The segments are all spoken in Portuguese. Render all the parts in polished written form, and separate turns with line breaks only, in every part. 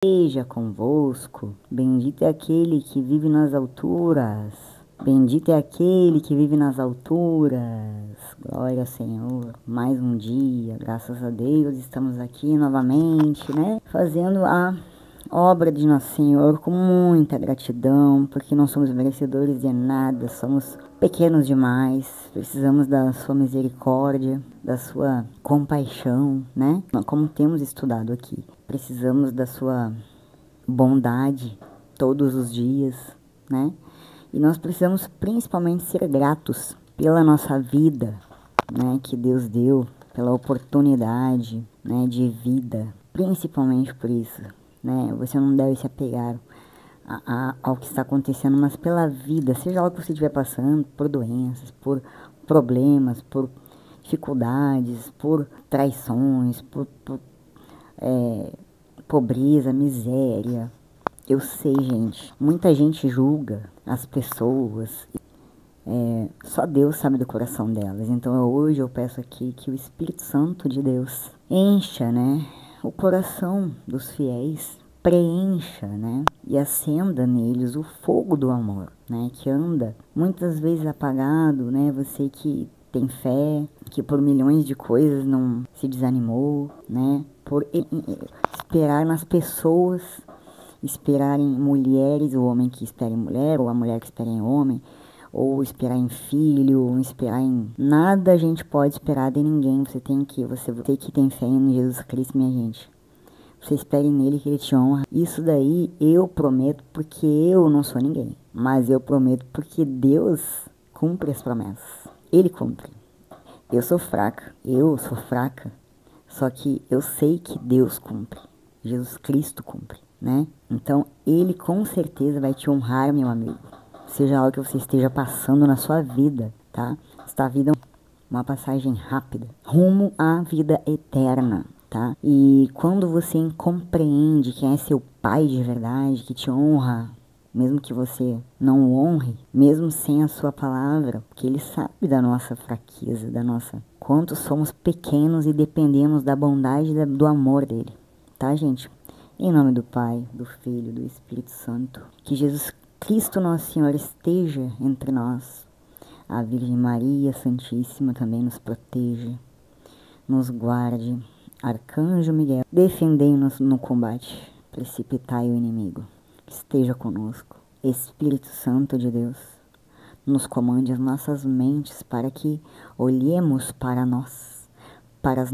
Esteja convosco, bendito é aquele que vive nas alturas, bendito é aquele que vive nas alturas, glória ao Senhor, mais um dia, graças a Deus, estamos aqui novamente, né, fazendo a obra de nosso Senhor com muita gratidão, porque não somos merecedores de nada, somos pequenos demais, precisamos da sua misericórdia, da sua compaixão, né, como temos estudado aqui. Precisamos da sua bondade todos os dias, né? E nós precisamos principalmente ser gratos pela nossa vida, né? Que Deus deu, pela oportunidade, né? De vida, principalmente por isso, né? Você não deve se apegar ao que está acontecendo, mas pela vida, seja lá o que você estiver passando, por doenças, por problemas, por dificuldades, por traições, por pobreza, miséria. Eu sei, gente, muita gente julga as pessoas, só Deus sabe do coração delas. Então hoje eu peço aqui que o Espírito Santo de Deus encha, né, o coração dos fiéis, preencha, né, e acenda neles o fogo do amor, né, que anda muitas vezes apagado, né, você que tem fé, que por milhões de coisas não se desanimou, né, por esperar nas pessoas, esperar em mulheres, o homem que espera em mulher, ou a mulher que espera em homem, ou esperar em filho, ou esperar em nada. A gente pode esperar de ninguém. Você que tem fé em Jesus Cristo, minha gente, você espere nele que ele te honra. Isso daí eu prometo, porque eu não sou ninguém, mas eu prometo porque Deus cumpre as promessas. Ele cumpre. Eu sou fraca, só que eu sei que Deus cumpre, Jesus Cristo cumpre, né? Então, Ele com certeza vai te honrar, meu amigo. Seja lá o que você esteja passando na sua vida, tá? Esta vida é uma passagem rápida, rumo à vida eterna, tá? E quando você compreende quem é seu Pai de verdade, que te honra, mesmo que você não o honre, mesmo sem a sua palavra, porque Ele sabe da nossa fraqueza, quanto somos pequenos e dependemos da bondade e do amor dele, tá, gente? Em nome do Pai, do Filho, do Espírito Santo, que Jesus Cristo Nosso Senhor esteja entre nós. A Virgem Maria Santíssima também nos proteja, nos guarde. Arcanjo Miguel, defendei-nos no combate, precipitai o inimigo. Esteja conosco. Espírito Santo de Deus, nos comande as nossas mentes para que olhemos para nós, para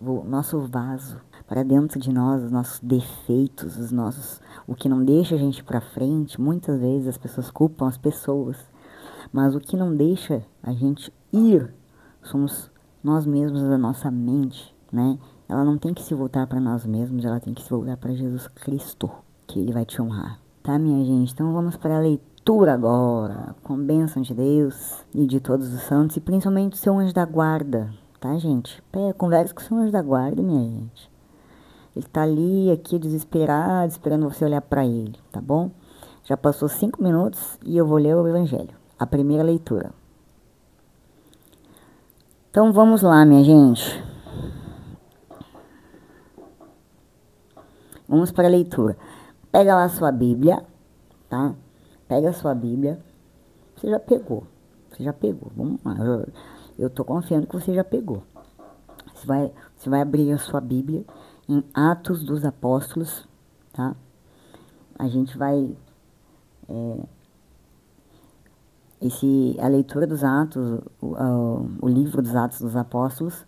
o nosso vaso, para dentro de nós, os nossos defeitos, o que não deixa a gente para frente. Muitas vezes as pessoas culpam as pessoas, mas o que não deixa a gente ir somos nós mesmos, a nossa mente, né? Ela não tem que se voltar para nós mesmos, ela tem que se voltar para Jesus Cristo, que Ele vai te honrar, tá, minha gente? Então vamos para a leitura agora, com bênção de Deus e de todos os santos, e principalmente do seu anjo da guarda, tá, gente? Converse com o seu anjo da guarda, minha gente. Ele tá ali, aqui, desesperado, esperando você olhar para ele, tá bom? Já passou 5 minutos e eu vou ler o Evangelho, a primeira leitura. Então vamos lá, minha gente. Vamos para a leitura. Pega lá a sua Bíblia, tá? Pega a sua Bíblia. Você já pegou. Vamos lá. Eu tô confiando que você já pegou. Você vai abrir a sua Bíblia em Atos dos Apóstolos, tá? A gente vai... a leitura dos Atos, o livro dos Atos dos Apóstolos,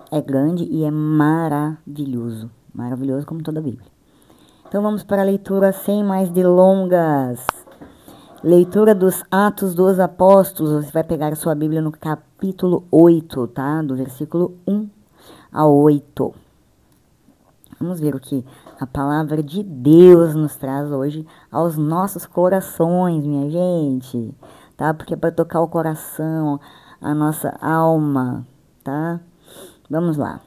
é grande e é maravilhoso. Maravilhoso como toda a Bíblia. Então vamos para a leitura sem mais delongas. Leitura dos Atos dos Apóstolos. Você vai pegar a sua Bíblia no capítulo 8, tá? Do versículo 1 ao 8. Vamos ver o que a palavra de Deus nos traz hoje aos nossos corações, minha gente. Tá? Porque é para tocar o coração, a nossa alma, tá? Vamos lá.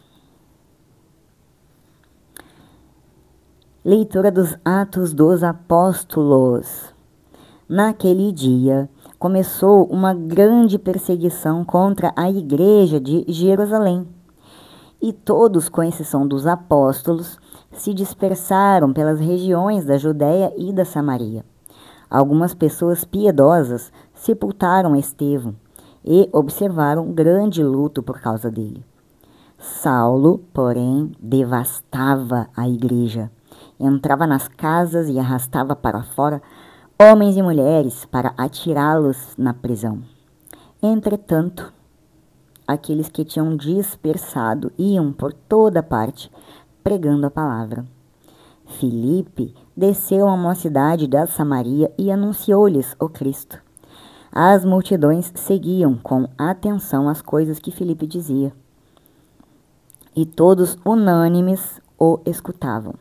Leitura dos Atos dos Apóstolos. Naquele dia, começou uma grande perseguição contra a igreja de Jerusalém. E todos, com exceção dos apóstolos, se dispersaram pelas regiões da Judéia e da Samaria. Algumas pessoas piedosas sepultaram Estevão e observaram grande luto por causa dele. Saulo, porém, devastava a igreja. Entrava nas casas e arrastava para fora homens e mulheres para atirá-los na prisão. Entretanto, aqueles que tinham dispersado iam por toda parte pregando a palavra. Filipe desceu a uma cidade da Samaria e anunciou-lhes o Cristo. As multidões seguiam com atenção as coisas que Filipe dizia, e todos unânimes o escutavam,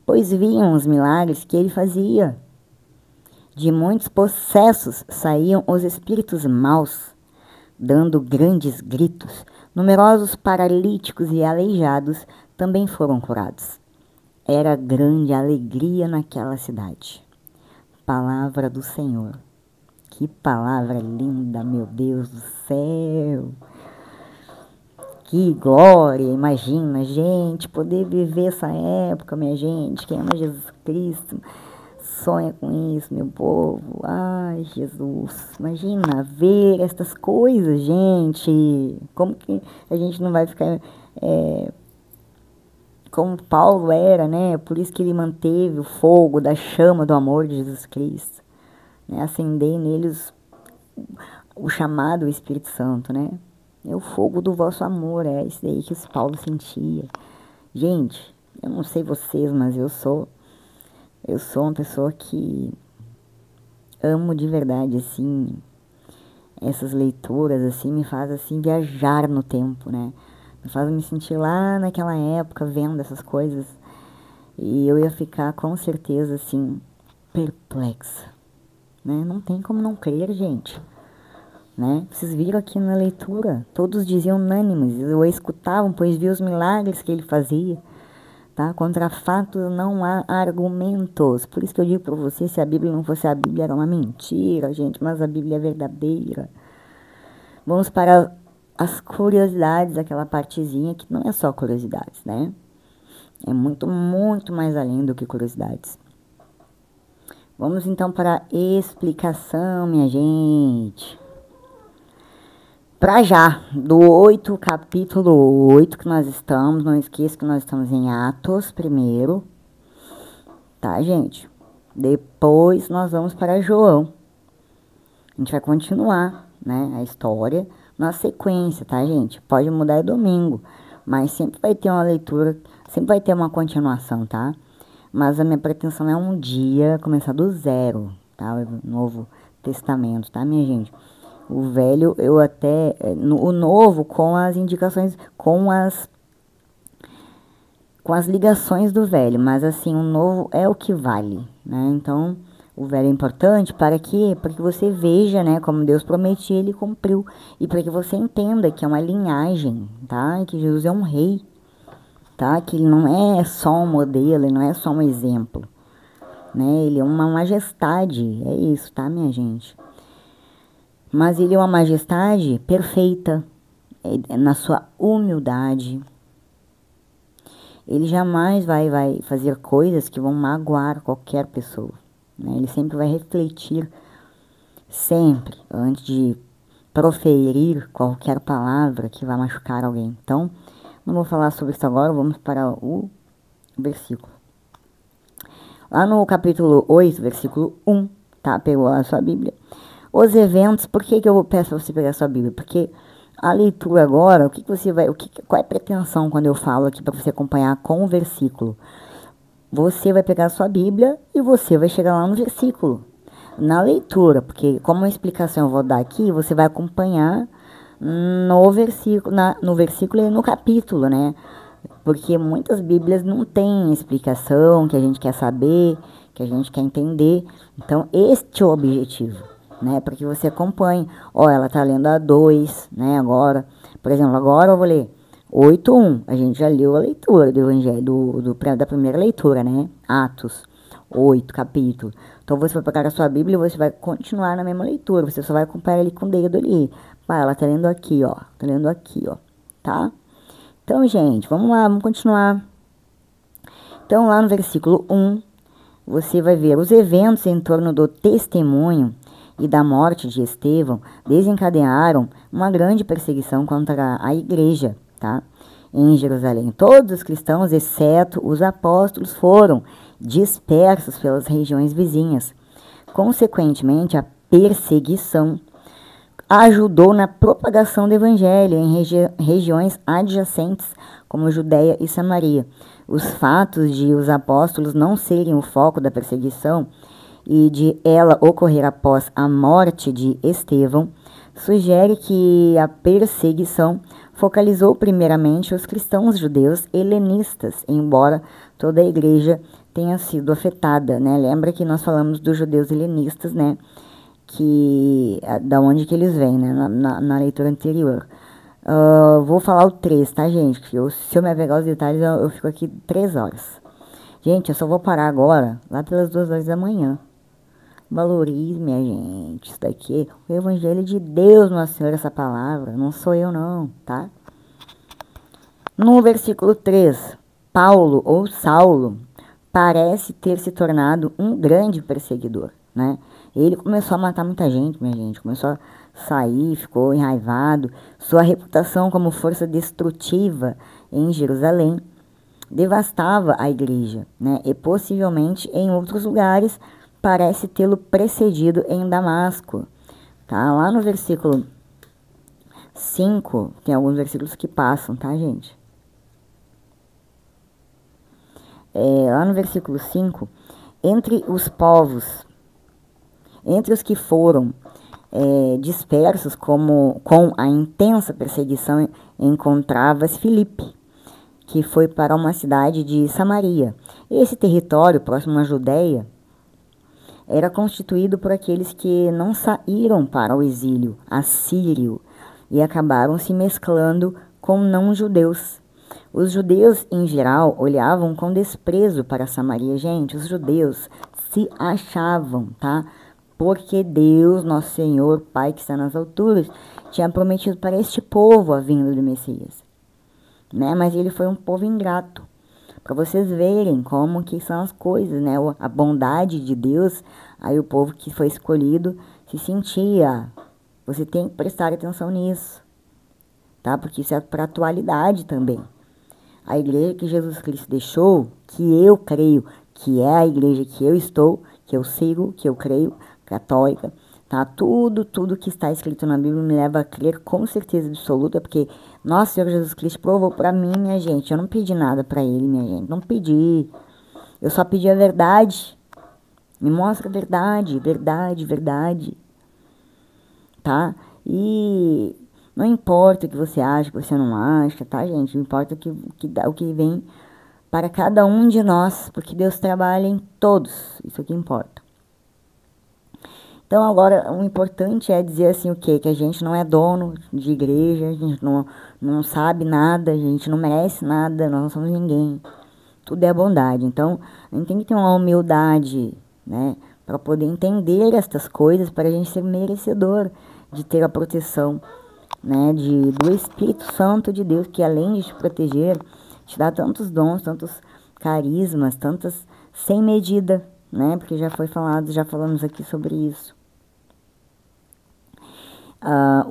pois viam os milagres que ele fazia. De muitos possessos saíam os espíritos maus, dando grandes gritos. Numerosos paralíticos e aleijados também foram curados. Era grande alegria naquela cidade. Palavra do Senhor. Que palavra linda, meu Deus do céu! Que glória! Imagina, gente, poder viver essa época, minha gente. Quem ama Jesus Cristo sonha com isso, meu povo. Ai, Jesus, imagina ver estas coisas, gente. Como que a gente não vai ficar como Paulo era, né? Por isso que ele manteve o fogo da chama do amor de Jesus Cristo, né? Acender neles o chamado Espírito Santo, né? É o fogo do vosso amor, é isso aí que esse Paulo sentia. Gente, eu não sei vocês, mas eu sou uma pessoa que amo de verdade, assim, essas leituras, assim, me faz, assim, viajar no tempo, né? Me faz me sentir lá naquela época, vendo essas coisas, e eu ia ficar, com certeza, assim, perplexa, né? Não tem como não crer, gente, né? Vocês viram aqui na leitura, todos diziam unânimes, o escutavam, pois viam os milagres que ele fazia. Tá? Contra fatos não há argumentos. Por isso que eu digo para você, se a Bíblia não fosse a Bíblia, era uma mentira, gente, mas a Bíblia é verdadeira. Vamos para as curiosidades, aquela partezinha que não é só curiosidades, né? É muito, muito mais além do que curiosidades. Vamos então para a explicação, minha gente. Para já, do capítulo 8 que nós estamos, não esqueça que nós estamos em Atos primeiro, tá, gente? Depois nós vamos para João. A gente vai continuar, né, a história na sequência, tá, gente? Pode mudar domingo, mas sempre vai ter uma leitura, sempre vai ter uma continuação, tá? Mas a minha pretensão é um dia começar do zero, tá? O Novo Testamento, tá, minha gente? O velho, eu até... O novo com as indicações, com as ligações do velho. Mas, assim, o novo é o que vale, né? Então, o velho é importante para que você veja, né? Como Deus prometia, ele cumpriu. E para que você entenda que é uma linhagem, tá? E que Jesus é um rei, tá? Que ele não é só um modelo, ele não é só um exemplo, né? Ele é uma majestade, é isso, tá, minha gente? Mas ele é uma majestade perfeita, na sua humildade. Ele jamais vai fazer coisas que vão magoar qualquer pessoa, né? Ele sempre vai refletir, sempre, antes de proferir qualquer palavra que vá machucar alguém. Então, não vou falar sobre isso agora, vamos para o versículo. Lá no capítulo 8, versículo 1, tá? Pegou a sua Bíblia. Os eventos, por que eu peço para você pegar a sua Bíblia? Porque a leitura agora, qual é a pretensão quando eu falo aqui para você acompanhar com o versículo? Você vai pegar a sua Bíblia e você vai chegar lá no versículo, na leitura, porque como uma explicação eu vou dar aqui, você vai acompanhar no versículo e no capítulo, né? Porque muitas Bíblias não têm explicação, que a gente quer saber, que a gente quer entender. Então, este é o objetivo, né, para que você acompanhe. Ó, ela tá lendo a 2, né, agora. Por exemplo, agora eu vou ler 8:1. A gente já leu a leitura do Evangelho, da primeira leitura, né, Atos 8, capítulo. Então, você vai pegar a sua Bíblia e você vai continuar na mesma leitura. Você só vai acompanhar ali com o dedo ali. Pá, ela tá lendo aqui, ó. Tá? Então, gente, vamos lá, vamos continuar. Então, lá no versículo 1, você vai ver os eventos em torno do testemunho e da morte de Estevão desencadearam uma grande perseguição contra a igreja, tá? Em Jerusalém. Todos os cristãos, exceto os apóstolos, foram dispersos pelas regiões vizinhas. Consequentemente, a perseguição ajudou na propagação do evangelho em regiões adjacentes, como Judéia e Samaria. Os fatos de os apóstolos não serem o foco da perseguição e de ela ocorrer após a morte de Estevão, sugere que a perseguição focalizou primeiramente os cristãos judeus helenistas, embora toda a igreja tenha sido afetada, né? Lembra que nós falamos dos judeus helenistas, né? Que, da onde que eles vêm, né? Na leitura anterior. Vou falar o 3, tá, gente? Se eu me apegar aos detalhes, eu fico aqui 3 horas. Gente, eu só vou parar agora, lá pelas 2 horas da manhã. Valorize, minha gente. Isso daqui é o evangelho de Deus, Nosso Senhor, essa palavra. Não sou eu, não, tá? No versículo 3, Paulo, ou Saulo, parece ter se tornado um grande perseguidor, né? Ele começou a matar muita gente, minha gente. Começou a sair, ficou enraivado. Sua reputação como força destrutiva em Jerusalém devastava a igreja, né? E possivelmente em outros lugares parece tê-lo precedido em Damasco. Tá? Lá no versículo 5, tem alguns versículos que passam, tá, gente? Lá no versículo 5, entre os povos, entre os que foram dispersos com a intensa perseguição, encontrava-se Filipe, que foi para uma cidade de Samaria. Esse território, próximo à Judéia, era constituído por aqueles que não saíram para o exílio assírio e acabaram se mesclando com não-judeus. Os judeus, em geral, olhavam com desprezo para Samaria. Gente, os judeus se achavam, tá? Porque Deus, nosso Senhor, Pai que está nas alturas, tinha prometido para este povo a vinda do Messias, né? Mas ele foi um povo ingrato. Para vocês verem como que são as coisas, né? A bondade de Deus, aí o povo que foi escolhido se sentia. Você tem que prestar atenção nisso, tá? Porque isso é para a atualidade também. A igreja que Jesus Cristo deixou, que eu creio que é a igreja que eu estou, que eu sigo, que eu creio, católica, tá? Tudo que está escrito na Bíblia me leva a crer com certeza absoluta, porque nosso Senhor Jesus Cristo provou para mim, minha gente. Eu não pedi nada para ele, minha gente. Não pedi. Eu só pedi a verdade. Me mostra a verdade, verdade, verdade. Tá? E não importa o que você acha, o que você não acha, tá, gente? Não importa o que vem para cada um de nós, porque Deus trabalha em todos. Isso que importa. Então, agora, o importante é dizer assim o quê? Que a gente não é dono de igreja, a gente não sabe nada, a gente não merece nada, nós não somos ninguém. Tudo é bondade. Então, a gente tem que ter uma humildade, né? Para poder entender estas coisas, para a gente ser merecedor de ter a proteção, né? Do Espírito Santo de Deus, que além de te proteger, te dá tantos dons, tantos carismas, tantas sem medida, né? Porque já foi falado, já falamos aqui sobre isso.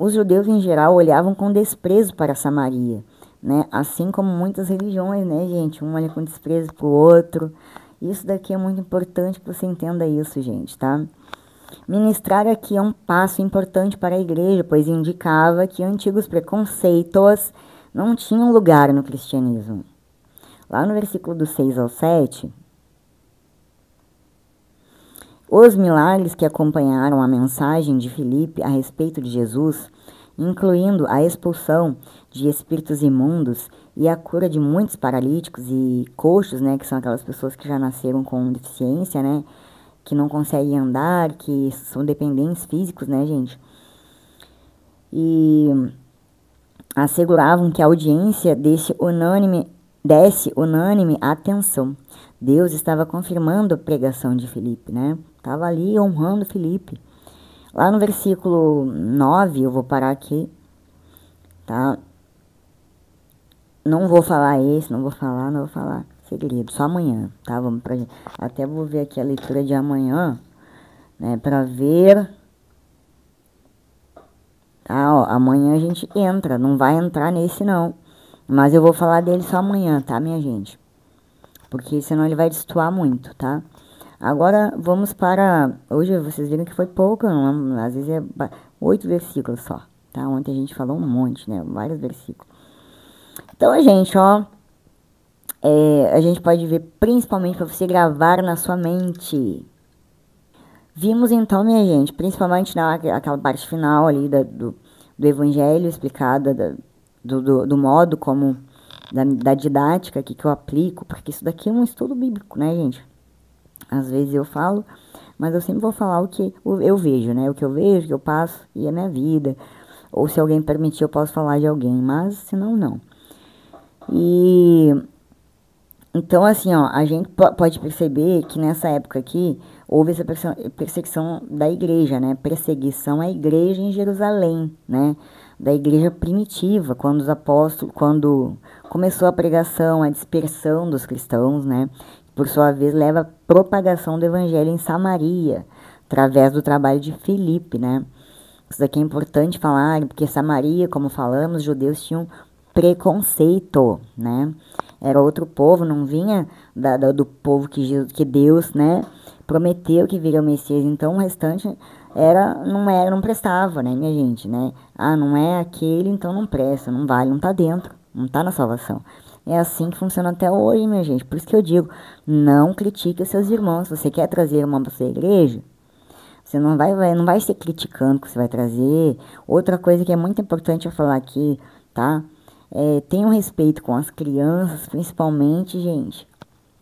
Os judeus em geral olhavam com desprezo para Samaria, né? Assim como muitas religiões, né, gente? Um olha com desprezo para o outro. Isso daqui é muito importante que você entenda isso, gente, tá? Ministrar aqui é um passo importante para a igreja, pois indicava que antigos preconceitos não tinham lugar no cristianismo. Lá no versículo do 6 ao 7... Os milagres que acompanharam a mensagem de Filipe a respeito de Jesus, incluindo a expulsão de espíritos imundos e a cura de muitos paralíticos e coxos, né, que são aquelas pessoas que já nasceram com deficiência, né, que não conseguem andar, que são dependentes físicos, né, gente? E asseguravam que a audiência desse desse unânime atenção. Deus estava confirmando a pregação de Filipe, né? Estava ali honrando Filipe. Lá no versículo 9, eu vou parar aqui, tá? Não vou falar esse, não vou falar. segredo, só amanhã, tá? Vamos pra... Até vou ver aqui a leitura de amanhã, né, pra ver... Tá, ó, amanhã a gente entra, não vai entrar nesse não. Mas eu vou falar dele só amanhã, tá, minha gente? Porque senão ele vai destoar muito, tá? Agora vamos para... Hoje vocês viram que foi pouco, não, às vezes é 8 versículos só, tá? Ontem a gente falou um monte, né? Vários versículos. Então, a gente, ó... a gente pode ver principalmente para você gravar na sua mente. Vimos então, minha gente, principalmente naquela parte final ali do evangelho explicada, do modo como, da didática aqui que eu aplico, porque isso daqui é um estudo bíblico, né, gente? Às vezes eu falo, mas eu sempre vou falar o que eu vejo, né? O que eu vejo, o que eu passo e a minha vida. Ou se alguém permitir, eu posso falar de alguém, mas senão não. E... Então, assim, ó, a gente pode perceber que nessa época aqui houve essa perseguição da igreja, né? Perseguição à igreja em Jerusalém, né? Da igreja primitiva, quando os apóstolos, quando começou a pregação, a dispersão dos cristãos, né? Por sua vez, leva à propagação do evangelho em Samaria, através do trabalho de Filipe, né? Isso daqui é importante falar, porque Samaria, como falamos, os judeus tinham preconceito, né? Era outro povo, não vinha do povo que Deus, né, prometeu que viria o Messias. Então o restante não prestava, né, minha gente, né? Ah, não é aquele, então não presta, não vale, não tá dentro, não tá na salvação. É assim que funciona até hoje, minha gente. Por isso que eu digo, não critique os seus irmãos. Se você quer trazer irmão para sua igreja, você não vai ser criticando que você vai trazer. Outra coisa que é muito importante eu falar aqui, tá? Tenham respeito com as crianças, principalmente, gente,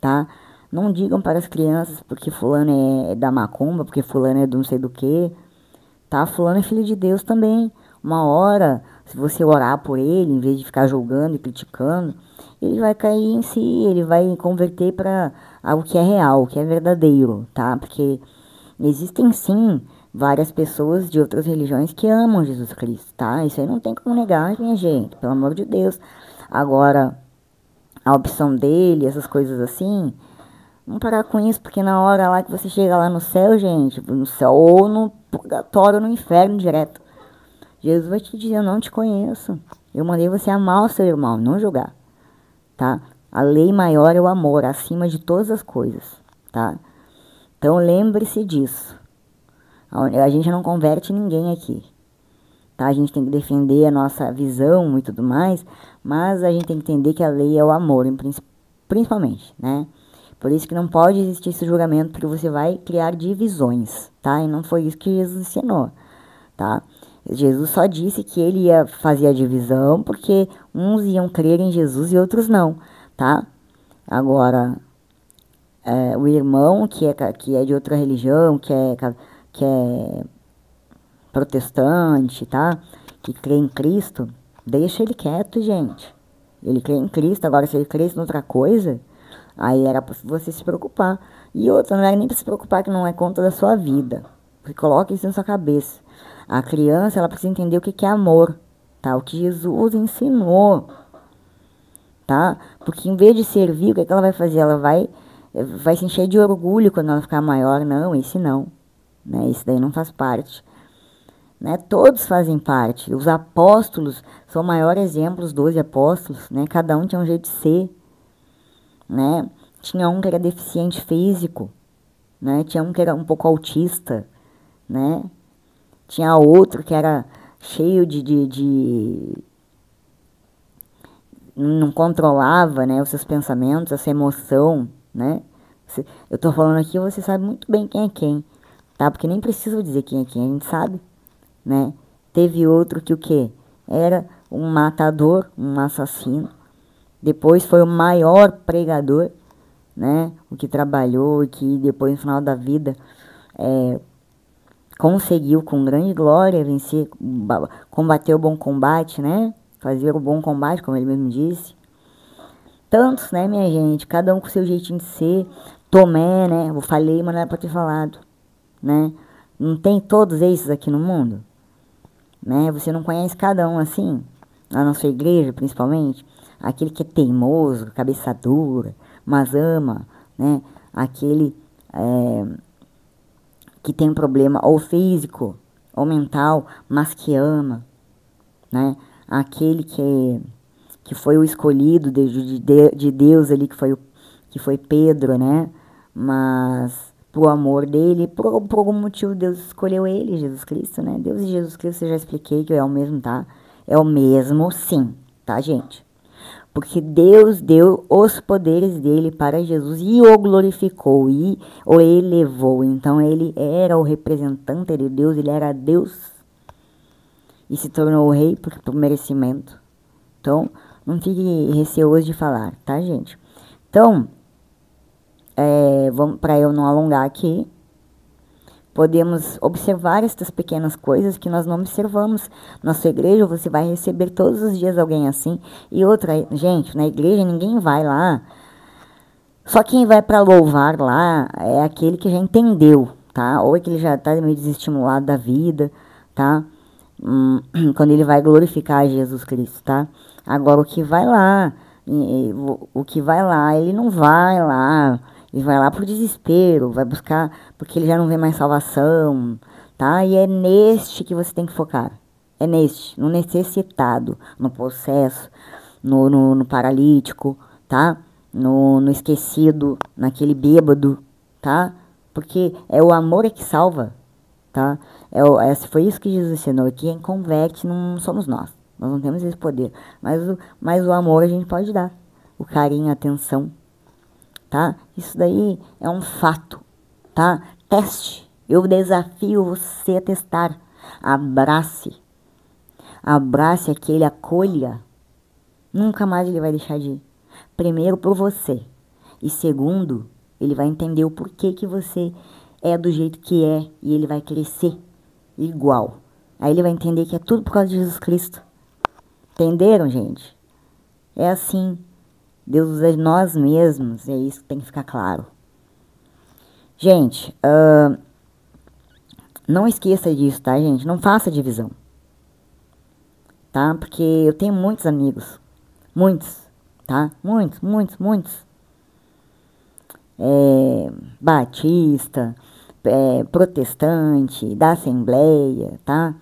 tá? Não digam para as crianças porque fulano é da macumba, porque fulano é do não sei do que, tá? Fulano é filho de Deus também. Uma hora, se você orar por ele, em vez de ficar julgando e criticando, ele vai cair em si, ele vai converter para algo que é real, que é verdadeiro, tá? Porque existem sim várias pessoas de outras religiões que amam Jesus Cristo, tá? Isso aí não tem como negar, minha gente, pelo amor de Deus. Agora, a opção dele, essas coisas assim, vamos parar com isso, porque na hora lá que você chega lá no céu, gente, no céu ou no purgatório ou no inferno direto, Jesus vai te dizer, eu não te conheço. Eu mandei você amar o seu irmão, não julgar, tá? A lei maior é o amor, acima de todas as coisas, tá? Então lembre-se disso. A gente não converte ninguém aqui, tá? A gente tem que defender a nossa visão e tudo mais, mas a gente tem que entender que a lei é o amor, principalmente, né? Por isso que não pode existir esse julgamento, porque você vai criar divisões, tá? E não foi isso que Jesus ensinou, tá? Jesus só disse que ele ia fazer a divisão porque uns iam crer em Jesus e outros não, tá? Agora, o irmão que é de outra religião, que é protestante, tá? Que crê em Cristo, deixa ele quieto, gente. Ele crê em Cristo, agora se ele crê em outra coisa, aí era pra você se preocupar. E outra, não é nem pra se preocupar que não é conta da sua vida. Porque coloca isso na sua cabeça. A criança, ela precisa entender o que é amor, tá? O que Jesus ensinou, tá? Porque em vez de servir, o que ela vai fazer? Ela vai se encher de orgulho quando ela ficar maior. Não, esse não, né? Esse daí não faz parte, né? Todos fazem parte. Os apóstolos são o maior exemplo, os 12 apóstolos, né? Cada um tinha um jeito de ser, né? Tinha um que era deficiente físico, né? Tinha um que era um pouco autista, né? Tinha outro que era cheio não controlava, né, os seus pensamentos, essa emoção, né? Eu tô falando aqui, você sabe muito bem quem é quem, tá? Porque nem precisa dizer quem é quem, a gente sabe, né? Teve outro que o quê? Era um matador, um assassino. Depois foi o maior pregador, né? O que trabalhou e que depois, no final da vida, conseguiu com grande glória vencer, combater o bom combate, né? Fazer o bom combate, como ele mesmo disse. Tantos, né, minha gente? Cada um com seu jeitinho de ser. Tomé, né? Eu falei, mas não era pra ter falado, né? Não tem todos esses aqui no mundo, né? Você não conhece cada um assim? Na nossa igreja, principalmente. Aquele que é teimoso, cabeça dura, mas ama, né? Aquele que tem um problema ou físico ou mental, mas que ama, né? Aquele que foi o escolhido de Deus ali, que foi Pedro, né? Mas por amor dele, por algum motivo Deus escolheu ele, Jesus Cristo, né? Deus e Jesus Cristo, eu já expliquei que é o mesmo, tá? É o mesmo, sim, tá, gente? Porque Deus deu os poderes dele para Jesus e o glorificou e o elevou. Então ele era o representante de Deus, ele era Deus e se tornou o rei por merecimento. Então, não fique receoso de falar, tá, gente? Então, vamos, para eu não alongar aqui, podemos observar estas pequenas coisas que nós não observamos. Na sua igreja você vai receber todos os dias alguém assim. E outra, gente, na igreja ninguém vai lá. Só quem vai para louvar lá é aquele que já entendeu, tá? Ou é que ele já está meio desestimulado da vida, tá? Quando ele vai glorificar Jesus Cristo, tá? Agora o que vai lá, ele não vai lá. Ele vai lá por desespero, vai buscar, porque ele já não vê mais salvação, tá? E é neste que você tem que focar. É neste, no necessitado, no possesso, no paralítico, tá? No esquecido, naquele bêbado, tá? Porque é o amor é que salva, tá? Foi isso que Jesus ensinou. Quem converte não somos nós. Nós não temos esse poder. Mas o amor a gente pode dar. O carinho, a atenção, tá? Isso daí é um fato, tá? Teste. Eu desafio você a testar. Abrace. Abrace aquele, acolha. Nunca mais ele vai deixar de ir. Primeiro por você. E segundo, ele vai entender o porquê que você é do jeito que é. E ele vai crescer igual. Aí ele vai entender que é tudo por causa de Jesus Cristo. Entenderam, gente? É assim. Deus usa nós mesmos, é isso que tem que ficar claro. Gente, não esqueça disso, tá, gente? Não faça divisão, tá? Porque eu tenho muitos amigos, muitos, tá? Muitos. Batista, protestante, da Assembleia, tá?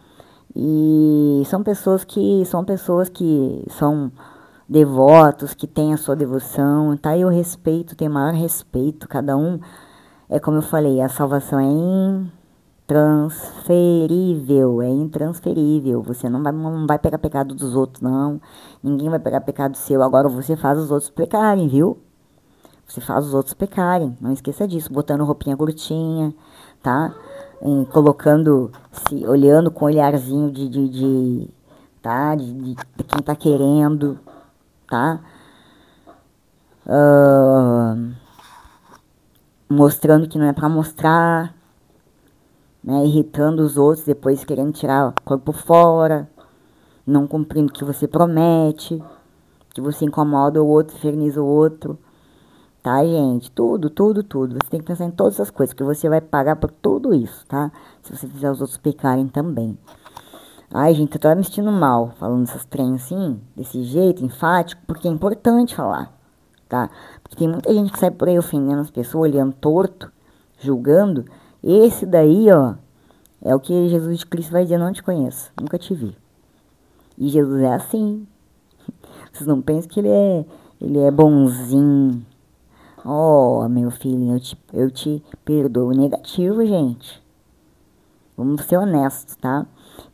E são pessoas que são devotos, que têm a sua devoção, tá? Eu respeito, tenho maior respeito, cada um, como eu falei, a salvação é intransferível, você não vai pegar pecado dos outros, não, ninguém vai pegar pecado seu, agora você faz os outros pecarem, viu? Você faz os outros pecarem, não esqueça disso, botando roupinha curtinha, tá? Olhando com olharzinho de quem tá querendo, tá? Mostrando que não é pra mostrar, né? Irritando os outros, depois querendo tirar o corpo fora, não cumprindo o que você promete, que você incomoda o outro, inferniza o outro, tá, gente? Tudo. Você tem que pensar em todas essas coisas, que você vai pagar por tudo isso, tá? Se você fizer os outros pecarem também. Ai, gente, eu tô me sentindo mal falando essas trens assim, desse jeito, enfático, porque é importante falar, tá? Porque tem muita gente que sai por aí ofendendo as pessoas, olhando torto, julgando. Esse daí, ó, é o que Jesus de Cristo vai dizer: não te conheço, nunca te vi. E Jesus é assim. Vocês não pensam que ele é bonzinho. Oh, meu filhinho, eu te perdoo. Negativo, gente. Vamos ser honestos, tá?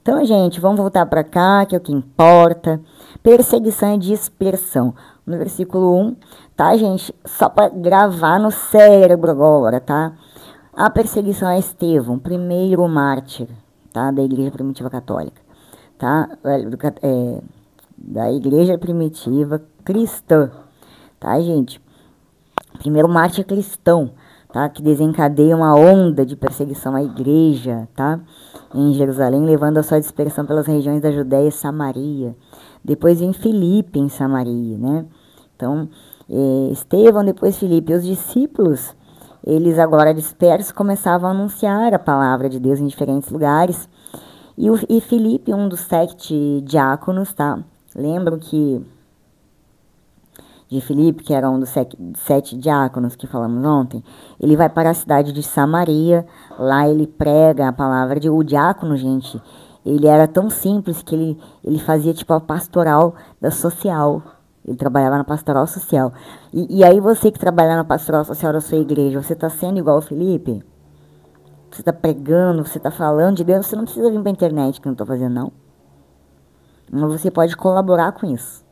Então, gente, vamos voltar para cá, que é o que importa. Perseguição e dispersão. No versículo 1, tá, gente? Só para gravar no cérebro agora, tá? A perseguição a Estevão, primeiro mártir, tá? Da Igreja Primitiva Católica, tá? Da Igreja Primitiva Cristã, tá, gente? Primeiro mártir cristão, tá? Que desencadeia uma onda de perseguição à igreja, tá? Em Jerusalém, levando a sua dispersão pelas regiões da Judéia e Samaria. Depois em Filipe, em Samaria, né? Então, Estevão, depois Filipe. E os discípulos, eles agora dispersos, começavam a anunciar a palavra de Deus em diferentes lugares. E Filipe, um dos 7 diáconos, tá? Lembram que de Filipe, que era um dos 7 diáconos que falamos ontem, ele vai para a cidade de Samaria, lá ele prega a palavra de... O diácono, gente, ele era tão simples que ele fazia tipo a pastoral da social. Ele trabalhava na pastoral social. E aí você que trabalha na pastoral social da sua igreja, você está sendo igual o Filipe? Você está pregando, você está falando de Deus, você não precisa vir para a internet, que eu não estou fazendo, não. Mas você pode colaborar com isso,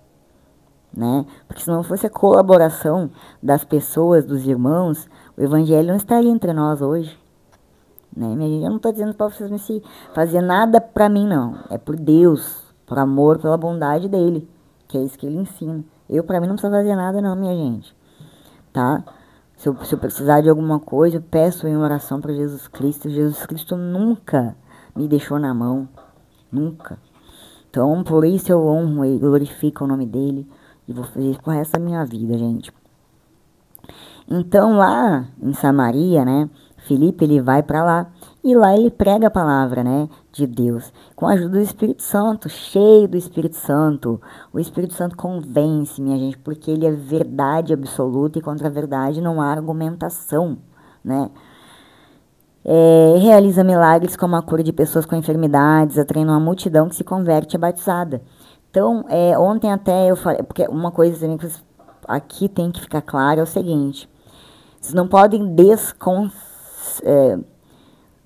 né? Porque se não fosse a colaboração das pessoas, dos irmãos, o evangelho não estaria entre nós hoje, né? Eu não estou dizendo para vocês não se fazer nada para mim, não. É por Deus, por amor, pela bondade dele, que é isso que ele ensina. Eu, para mim, não preciso fazer nada, não, minha gente, tá? Se eu precisar de alguma coisa, eu peço em oração para Jesus Cristo. Jesus Cristo nunca me deixou na mão, nunca. Então, por isso eu honro e glorifico o nome dele e vou fazer isso pro resto da minha vida, gente. Então, lá em Samaria, né, Filipe, ele vai para lá e lá ele prega a palavra, né, de Deus, com a ajuda do Espírito Santo, cheio do Espírito Santo. O Espírito Santo convence, minha gente, porque ele é verdade absoluta e contra a verdade não há argumentação, né. Realiza milagres como a cura de pessoas com enfermidades, atraindo uma multidão que se converte e é batizada. Então, ontem até eu falei, porque uma coisa também que aqui tem que ficar claro é o seguinte: vocês não podem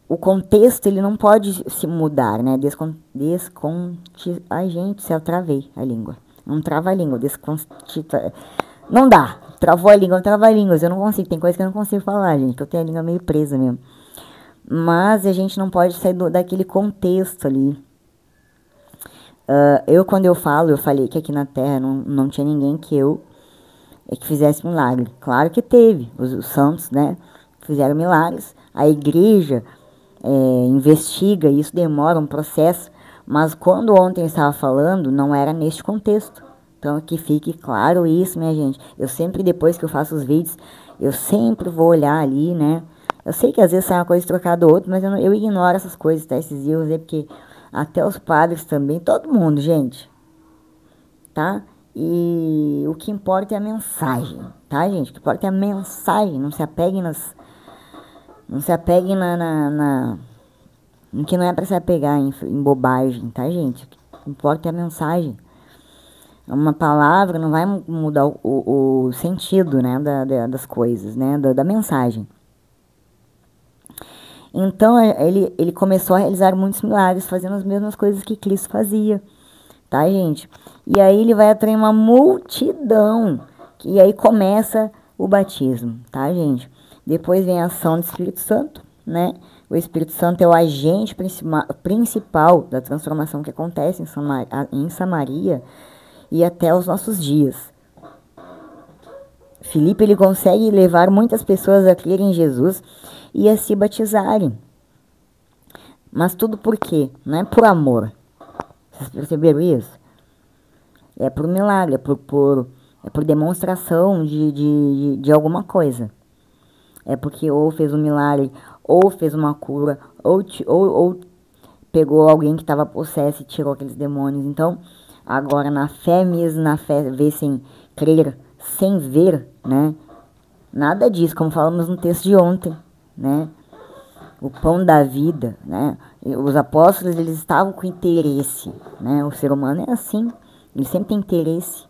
o contexto ele não pode se mudar, né? Ai, gente, se eu travei a língua. Não trava a língua, não dá. Travou a língua, trava a língua. Eu não consigo, tem coisa que eu não consigo falar, gente, que eu tenho a língua meio presa mesmo. Mas a gente não pode sair daquele contexto ali. Quando eu falei que aqui na Terra não tinha ninguém que fizesse milagre. Claro que teve, os santos, né, fizeram milagres. A igreja investiga, isso demora um processo, mas quando ontem eu estava falando, não era neste contexto. Então, que fique claro isso, minha gente. Eu sempre, depois que eu faço os vídeos, eu sempre vou olhar ali, né. Eu sei que às vezes sai uma coisa trocada do outro, mas eu ignoro essas coisas, tá, esses erros aí, porque até os padres também, todo mundo, gente, tá? E o que importa é a mensagem, tá, gente? O que importa é a mensagem, não se apeguem no que não é pra se apegar em bobagem, tá, gente? O que importa é a mensagem. Uma palavra não vai mudar o sentido, né, das coisas, né, da mensagem. Então, ele começou a realizar muitos milagres, fazendo as mesmas coisas que Cristo fazia, tá, gente? E aí ele vai atrair uma multidão, e aí começa o batismo, tá, gente? Depois vem a ação do Espírito Santo, né? O Espírito Santo é o agente principal da transformação que acontece em Samaria e até os nossos dias. Filipe, ele consegue levar muitas pessoas a crerem em Jesus e a se batizarem. Mas tudo por quê? Não é por amor. Vocês perceberam isso? É por milagre, é por demonstração de alguma coisa. É porque ou fez um milagre, ou fez uma cura, ou pegou alguém que estava possesso e tirou aqueles demônios. Então, agora na fé mesmo, na fé, ver sem crer, sem ver, né? Nada disso, como falamos no texto de ontem, né? O pão da vida, né? Os apóstolos, eles estavam com interesse, né? O ser humano é assim, ele sempre tem interesse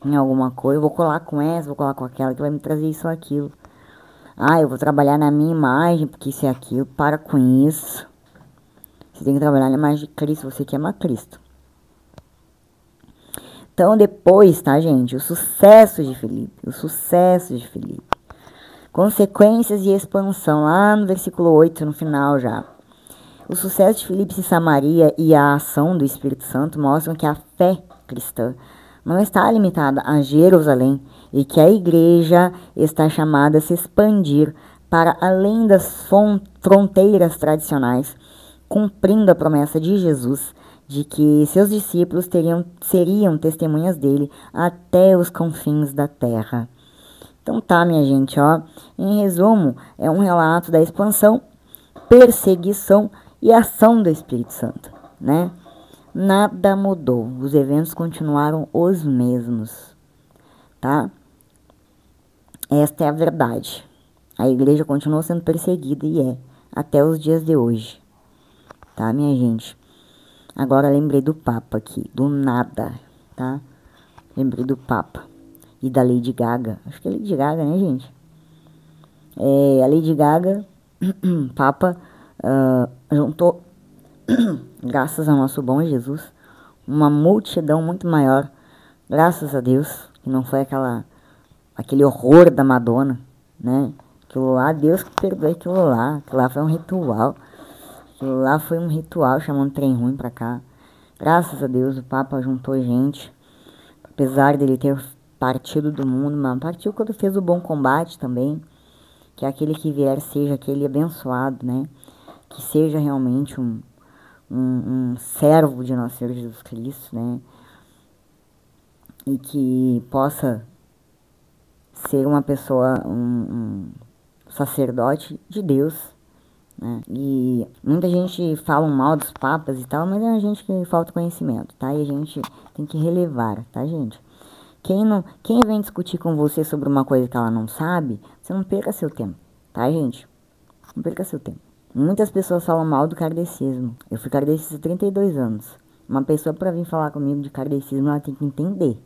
em alguma coisa. Eu vou colar com essa, vou colar com aquela, que vai me trazer isso ou aquilo. Ah, eu vou trabalhar na minha imagem, porque isso é aquilo. Para com isso. Você tem que trabalhar na imagem de Cristo, você que ama Cristo. Então, depois, tá, gente? O sucesso de Filipe. Consequências e expansão, lá no versículo 8, no final já. O sucesso de Filipe em Samaria e a ação do Espírito Santo mostram que a fé cristã não está limitada a Jerusalém e que a igreja está chamada a se expandir para além das fronteiras tradicionais, cumprindo a promessa de Jesus de que seus discípulos seriam testemunhas dele até os confins da terra. Então tá, minha gente, ó. Em resumo, é um relato da expansão, perseguição e ação do Espírito Santo, né? Nada mudou, os eventos continuaram os mesmos, tá? tá? Esta é a verdade. A igreja continua sendo perseguida e é, até os dias de hoje, tá, minha gente? Agora lembrei do Papa aqui, do nada, tá? Lembrei do Papa e da Lady Gaga. Acho que é Lady Gaga, né, gente? A Lady Gaga, Papa, juntou, graças ao nosso bom Jesus, uma multidão muito maior, graças a Deus, que não foi aquele horror da Madonna, né? Aquilo lá, Deus que perdoe aquilo lá foi um ritual. Aquilo lá foi um ritual, chamando trem ruim pra cá. Graças a Deus o Papa juntou gente, apesar dele ter partido do mundo, mas partiu quando fez o bom combate também, que aquele que vier seja aquele abençoado, né? Que seja realmente um servo de nosso Senhor Jesus Cristo, né? E que possa ser uma pessoa, um sacerdote de Deus, né? E muita gente fala mal dos papas e tal, mas é a gente que falta conhecimento, tá? E a gente tem que relevar, tá, gente? Quem vem discutir com você sobre uma coisa que ela não sabe, você não perca seu tempo, tá, gente? Não perca seu tempo. Muitas pessoas falam mal do kardecismo. Eu fui kardecista há 32 anos. Uma pessoa para vir falar comigo de kardecismo, ela tem que entender,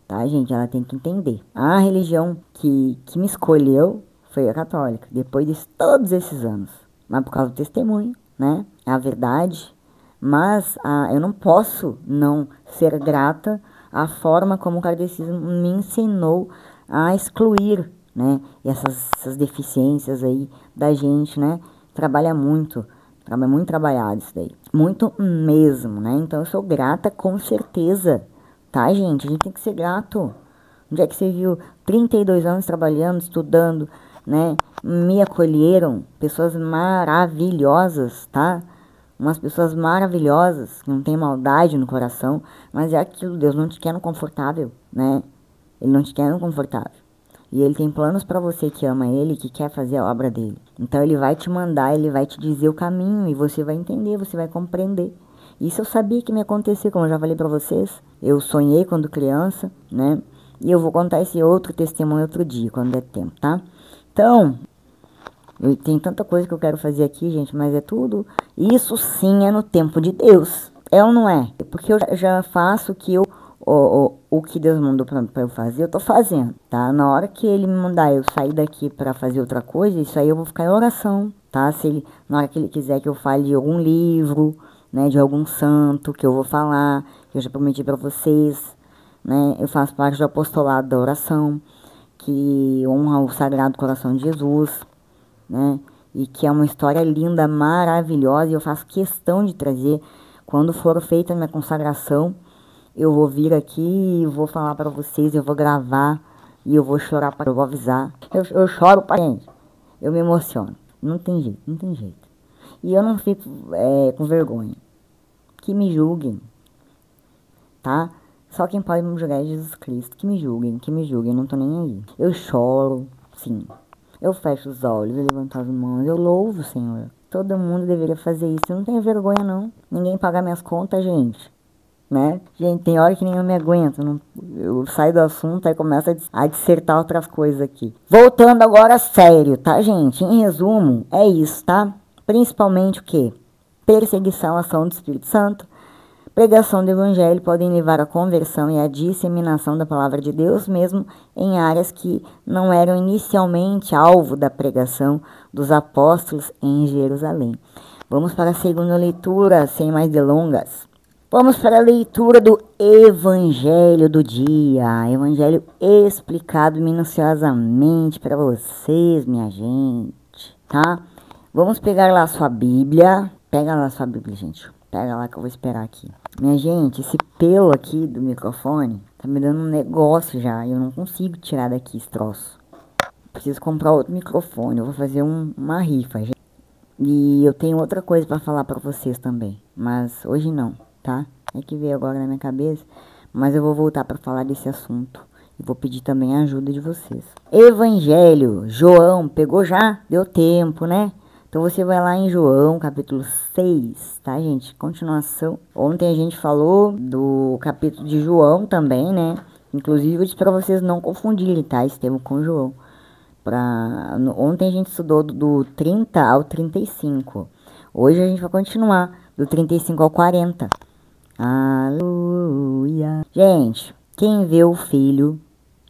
tá, gente? Ela tem que entender. A religião que me escolheu foi a católica, depois de todos esses anos. Mas por causa do testemunho, né? É a verdade. Mas eu não posso não ser grata à forma como o kardecismo me ensinou a excluir, né? Essas deficiências aí da gente, né? Trabalha muito trabalhado isso daí. Muito mesmo, né? Então eu sou grata com certeza, tá, gente? A gente tem que ser grato. Onde é que você viu 32 anos trabalhando, estudando, né? Me acolheram pessoas maravilhosas, tá? Umas pessoas maravilhosas, que não tem maldade no coração, mas é aquilo, Deus não te quer no confortável, né? Ele não te quer no confortável. E ele tem planos para você que ama ele, que quer fazer a obra dele. Então ele vai te mandar, ele vai te dizer o caminho e você vai entender, você vai compreender. Isso eu sabia que me acontecia, como eu já falei para vocês. Eu sonhei quando criança, né? E eu vou contar esse outro testemunho outro dia, quando der tempo, tá? Então, tem tanta coisa que eu quero fazer aqui, gente, mas é tudo... Isso sim é no tempo de Deus. É ou não é? Porque eu já faço o que Deus mandou pra eu fazer, eu tô fazendo, tá? Na hora que ele me mandar eu sair daqui pra fazer outra coisa, isso aí eu vou ficar em oração, tá? Na hora que ele quiser que eu fale de algum livro, né, de algum santo que eu vou falar, que eu já prometi pra vocês, né? Eu faço parte do apostolado da oração, que honra o Sagrado Coração de Jesus, né? E que é uma história linda, maravilhosa, e eu faço questão de trazer. Quando for feita a minha consagração, eu vou vir aqui e vou falar para vocês, eu vou gravar e eu vou chorar, eu vou avisar. Eu choro, gente, eu me emociono. Não tem jeito, não tem jeito. E eu não fico com vergonha. Que me julguem, tá? Só quem pode me julgar é Jesus Cristo. Que me julguem, não tô nem aí. Eu choro, sim. Eu fecho os olhos, eu levanto as mãos, eu louvo o Senhor. Todo mundo deveria fazer isso. Eu não tenho vergonha, não. Ninguém paga minhas contas, gente. Né? Gente, tem hora que nem eu me aguento. Eu saio do assunto e começo a dissertar outras coisas aqui. Voltando agora a sério, tá, gente? Em resumo, é isso, tá? Principalmente o quê? Perseguição, ação do Espírito Santo. Pregação do Evangelho podem levar à conversão e à disseminação da palavra de Deus, mesmo em áreas que não eram inicialmente alvo da pregação dos apóstolos em Jerusalém. Vamos para a segunda leitura, sem mais delongas. Vamos para a leitura do Evangelho do dia. Evangelho explicado minuciosamente para vocês, minha gente, tá? Vamos pegar lá a sua Bíblia. Pega lá a sua Bíblia, gente. Pega lá que eu vou esperar aqui. Minha gente, esse pelo aqui do microfone tá me dando um negócio já. E eu não consigo tirar daqui esse troço. Preciso comprar outro microfone. Eu vou fazer uma rifa, gente. E eu tenho outra coisa pra falar pra vocês também. Mas hoje não, tá? É que veio agora na minha cabeça. Mas eu vou voltar pra falar desse assunto. E vou pedir também a ajuda de vocês. Evangelho, João, pegou já? Deu tempo, né? Então você vai lá em João, capítulo 6, tá, gente? Continuação. Ontem a gente falou do capítulo de João também, né? Inclusive, eu disse para vocês não confundirem, tá? Estevão com João. Ontem a gente estudou do 30 ao 35. Hoje a gente vai continuar do 35 ao 40. Aleluia. Gente, quem vê o Filho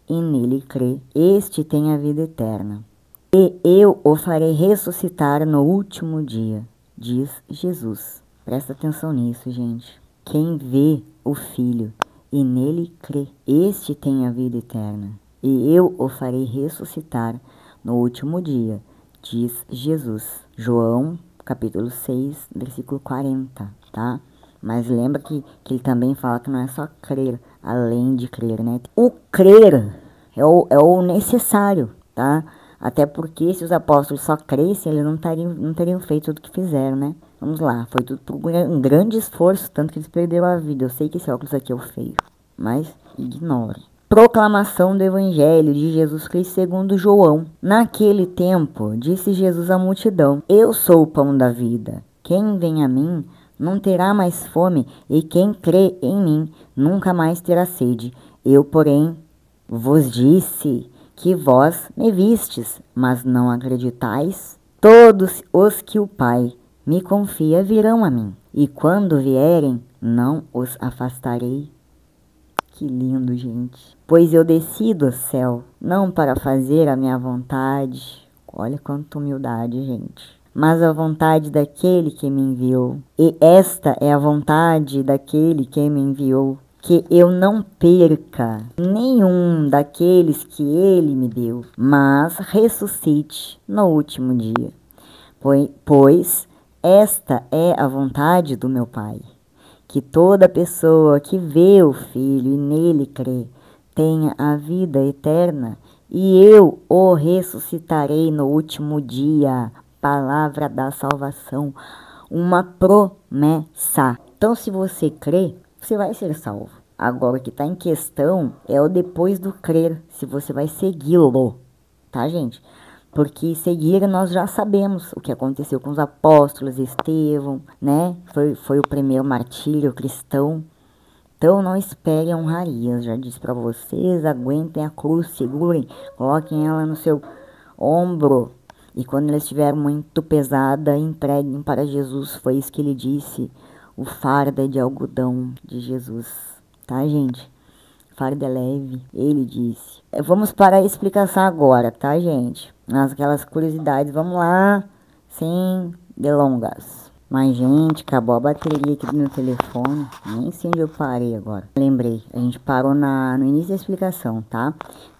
e nele crê, este tem a vida eterna. E eu o farei ressuscitar no último dia, diz Jesus. Presta atenção nisso, gente. Quem vê o Filho e nele crê, este tem a vida eterna. E eu o farei ressuscitar no último dia, diz Jesus. João, capítulo 6, versículo 40, tá? Mas lembra que ele também fala que não é só crer, além de crer, né? O crer é o necessário, tá? Até porque se os apóstolos só crescem, eles não teriam feito tudo que fizeram, né? Vamos lá, foi tudo por um grande esforço, tanto que eles perderam a vida. Eu sei que esse óculos aqui é o feio, mas ignore. Proclamação do Evangelho de Jesus Cristo segundo João. Naquele tempo, disse Jesus à multidão: Eu sou o pão da vida. Quem vem a mim não terá mais fome, e quem crê em mim nunca mais terá sede. Eu, porém, vos disse que vós me vistes, mas não acreditais. Todos os que o Pai me confia virão a mim, e quando vierem, não os afastarei. Que lindo, gente. Pois eu desci do céu, não para fazer a minha vontade. Olha quanta humildade, gente. Mas a vontade daquele que me enviou. E esta é a vontade daquele que me enviou, que eu não perca nenhum daqueles que ele me deu, mas ressuscite no último dia. Pois esta é a vontade do meu Pai, que toda pessoa que vê o Filho e nele crê tenha a vida eterna, e eu o ressuscitarei no último dia. Palavra da salvação, uma promessa. Então, se você crê, você vai ser salvo. Agora, o que está em questão é o depois do crer, se você vai segui-lo, tá, gente? Porque seguir nós já sabemos o que aconteceu com os apóstolos, Estevão, né? Foi o primeiro martírio cristão. Então não esperem honrarias, já disse para vocês, aguentem a cruz, segurem, coloquem ela no seu ombro. E quando ela estiver muito pesada, entreguem para Jesus. Foi isso que ele disse, o fardo é de algodão de Jesus, tá, gente? Fardo é leve, ele disse. Vamos para a explicação agora, tá, gente? Aquelas curiosidades, vamos lá, sem delongas. Mas, gente, acabou a bateria aqui do meu telefone. Nem sei onde eu parei agora. Lembrei, a gente parou no início da explicação, tá?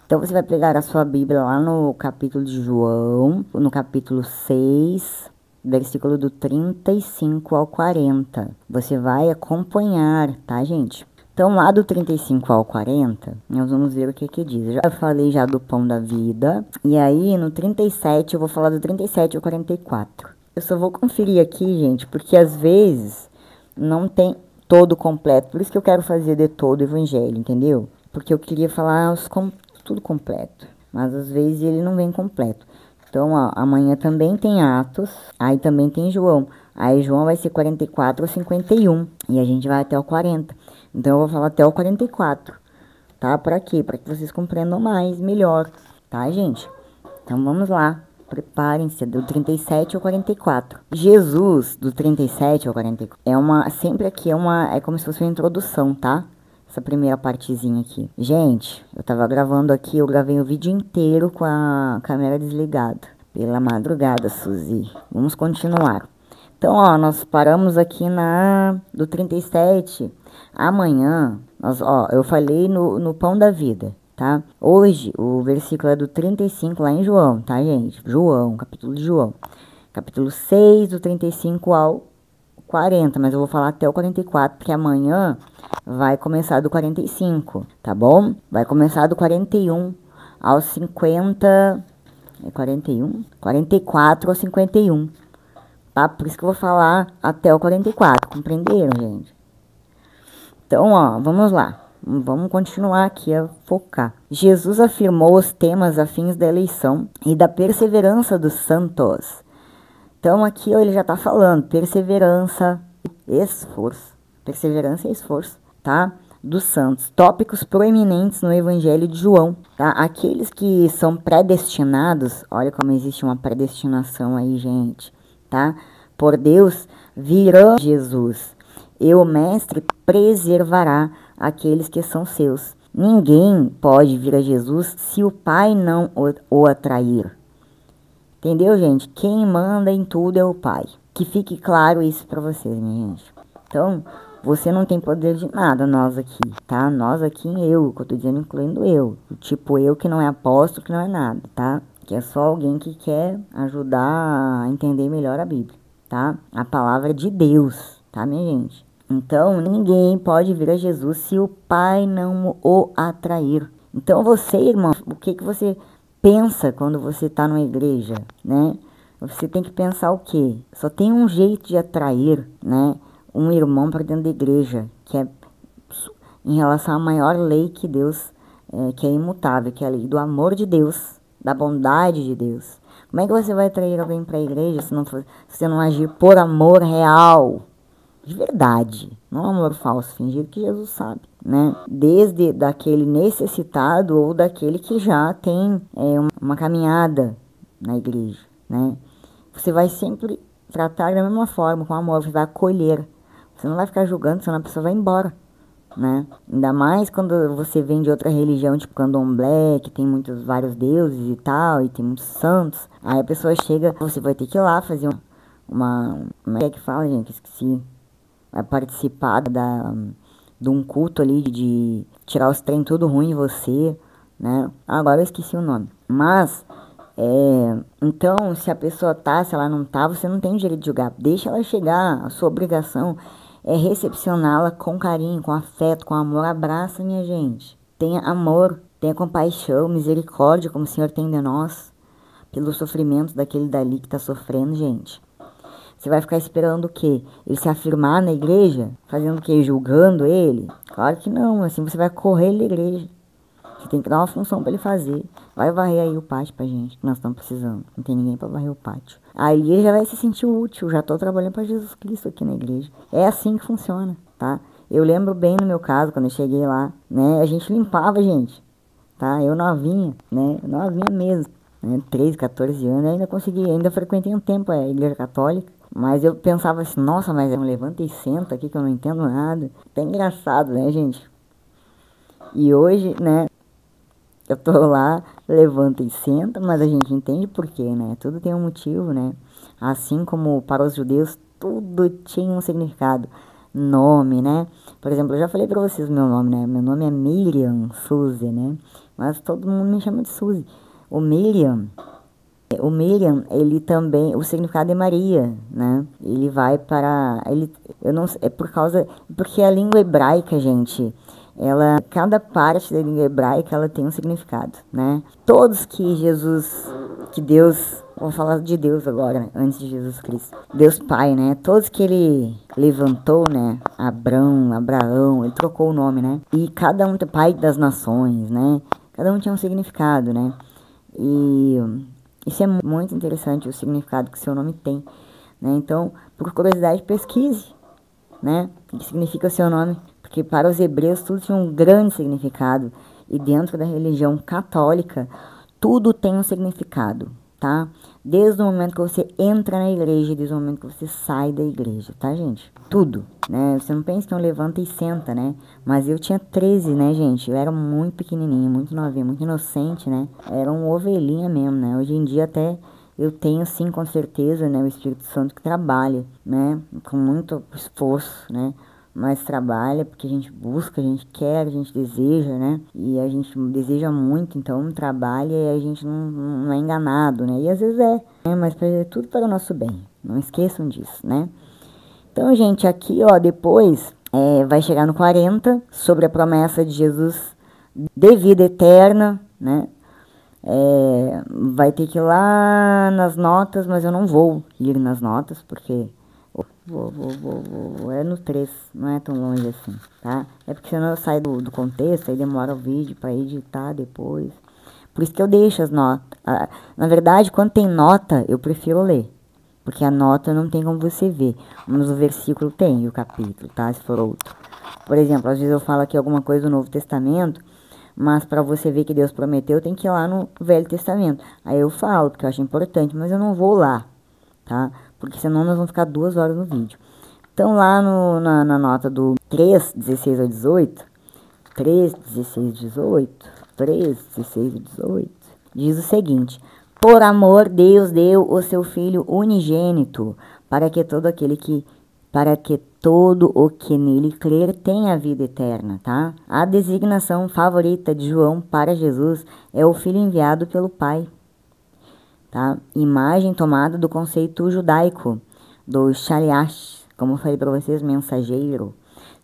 Então, você vai pegar a sua Bíblia lá no capítulo de João, no capítulo 6, versículo do 35 ao 40. Você vai acompanhar, tá, gente? Então, lá do 35 ao 40, nós vamos ver o que diz. Eu já falei já do pão da vida. E aí, no 37, eu vou falar do 37 ao 44. Eu só vou conferir aqui, gente, porque às vezes não tem todo completo. Por isso que eu quero fazer de todo o evangelho, entendeu? Porque eu queria falar tudo completo. Mas às vezes ele não vem completo. Então, ó, amanhã também tem Atos. Aí também tem João. Aí João vai ser 44 ou 51. E a gente vai até o 40. Então, eu vou falar até o 44. Tá? Para quê? Para que vocês compreendam melhor. Tá, gente? Então, vamos lá. Preparem-se, do 37 ao 44. Jesus, do 37 ao 44, sempre aqui é como se fosse uma introdução, tá? Essa primeira partezinha aqui. Gente, eu tava gravando aqui, eu gravei o vídeo inteiro com a câmera desligada. Pela madrugada, Suzy. Vamos continuar. Então, ó, nós paramos aqui do 37. Amanhã, eu falei no pão da vida. Tá? Hoje, o versículo é do 35 lá em João, tá, gente? João, capítulo de João. Capítulo 6, do 35 ao 40, mas eu vou falar até o 44, porque amanhã vai começar do 45, tá bom? Vai começar do 41 ao 50... É 41? 44 ao 51, tá? Por isso que eu vou falar até o 44, compreenderam, gente? Então, ó, vamos lá. Vamos continuar aqui a focar. Jesus afirmou os temas afins da eleição e da perseverança dos santos. Então aqui ele já está falando perseverança e esforço. Perseverança e esforço, tá? dos santos. Tópicos proeminentes no Evangelho de João, tá? Aqueles que são predestinados, olha como existe uma predestinação aí, gente, tá? Por Deus, virão Jesus, e o Mestre preservará aqueles que são seus. Ninguém pode vir a Jesus se o Pai não o atrair. Entendeu, gente? Quem manda em tudo é o Pai. Que fique claro isso pra vocês, minha gente. Então, você não tem poder de nada, nós aqui, tá? Nós aqui, eu, que eu tô dizendo, incluindo eu. Tipo, eu que não é apóstolo, que não é nada, tá? Que é só alguém que quer ajudar a entender melhor a Bíblia, tá? A palavra de Deus, tá, minha gente? Então, ninguém pode vir a Jesus se o Pai não o atrair. Então, você, irmão, o que você pensa quando você está numa igreja, né? Você tem que pensar o quê? Só tem um jeito de atrair, né, um irmão para dentro da igreja, que é em relação à maior lei que Deus, que é imutável, que é a lei do amor de Deus, da bondade de Deus. Como é que você vai atrair alguém para a igreja se você não agir por amor real? De verdade, não amor falso, fingir que Jesus sabe, né? Desde daquele necessitado ou daquele que já tem uma caminhada na igreja, né? Você vai sempre tratar da mesma forma, com amor, você vai acolher. Você não vai ficar julgando, senão a pessoa vai embora, né? Ainda mais quando você vem de outra religião, tipo candomblé, que tem vários deuses e tal, e tem muitos santos. Aí a pessoa chega, você vai ter que ir lá fazer como é que fala, gente? Esqueci. Vai participar de um culto ali de tirar os trem tudo ruim em você, né? Agora eu esqueci o nome. Mas, então, se a pessoa tá, se ela não tá, você não tem direito de julgar. Deixa ela chegar, a sua obrigação é recepcioná-la com carinho, com afeto, com amor. Abraça, minha gente. Tenha amor, tenha compaixão, misericórdia, como o Senhor tem de nós, pelo sofrimento daquele dali que tá sofrendo, gente. Você vai ficar esperando o quê? Ele se afirmar na igreja? Fazendo o quê? Julgando ele? Claro que não, assim você vai correr ele da igreja. Você tem que dar uma função para ele fazer. Vai varrer aí o pátio pra gente, que nós estamos precisando. Não tem ninguém para varrer o pátio. Aí ele já vai se sentir útil, já tô trabalhando para Jesus Cristo aqui na igreja. É assim que funciona, tá? Eu lembro bem no meu caso, quando eu cheguei lá, né? A gente limpava, gente, tá? Eu novinha, né? Novinha mesmo, né? 13, 14 anos, ainda frequentei um tempo a igreja católica. Mas eu pensava assim, nossa, mas é um levanta e senta aqui que eu não entendo nada. Até engraçado, né, gente? E hoje, né, eu tô lá, levanta e senta, mas a gente entende por quê, né? Tudo tem um motivo, né? Assim como para os judeus, tudo tinha um significado. Nome, né? Por exemplo, eu já falei pra vocês o meu nome, né? Meu nome é Miriam Suzy, né? Mas todo mundo me chama de Suzy. O Miriam, ele também, o significado é Maria, né? Ele vai para, eu não sei, porque a língua hebraica, gente, cada parte da língua hebraica, ela tem um significado, né? Todos que Deus, vou falar de Deus agora, né? Antes de Jesus Cristo, Deus Pai, né? Todos que ele levantou, né? Abraão, ele trocou o nome, né? E cada um, pai das nações, né? Cada um tinha um significado, né? E isso é muito interessante, o significado que o seu nome tem, né? Então, por curiosidade, pesquise, né? O que significa o seu nome, porque para os hebreus tudo tinha um grande significado, e dentro da religião católica, tudo tem um significado, tá? Desde o momento que você entra na igreja, desde o momento que você sai da igreja, tá, gente? Tudo, né? Você não pensa que eu levanta e senta, né? Mas eu tinha 13, né, gente? Eu era muito pequenininha, muito novinha, muito inocente, né? Era uma ovelhinha mesmo, né? Hoje em dia até eu tenho, sim, com certeza, né, o Espírito Santo que trabalha, né? Com muito esforço, né? Mas trabalha porque a gente busca, a gente quer, a gente deseja, né? E a gente deseja muito, então trabalha e a gente não é enganado, né? E às vezes mas é tudo para o nosso bem, não esqueçam disso, né? Então, gente, aqui, ó, depois vai chegar no 40, sobre a promessa de Jesus de vida eterna, né? Vai ter que ir lá nas notas, mas eu não vou ir nas notas, porque é no 3, não é tão longe assim, tá? É porque senão eu saio do contexto, aí demora o vídeo para editar depois. Por isso que eu deixo as notas. Na verdade, quando tem nota, eu prefiro ler. Porque a nota não tem como você ver. Mas o versículo tem, e o capítulo, tá? Se for outro. Por exemplo, às vezes eu falo aqui alguma coisa do Novo Testamento, mas para você ver que Deus prometeu, tem que ir lá no Velho Testamento. Aí eu falo, porque eu acho importante, mas eu não vou lá, tá? Porque senão nós vamos ficar 2 horas no vídeo. Então lá na nota do 3, 16 a 18, 3, 16, 18, 3, 16 e 18, diz o seguinte: por amor, Deus deu o seu Filho unigênito, para que todo o que nele crer tenha vida eterna, tá? A designação favorita de João para Jesus é o Filho enviado pelo Pai, tá? Imagem tomada do conceito judaico, do shaliach, como eu falei para vocês, mensageiro,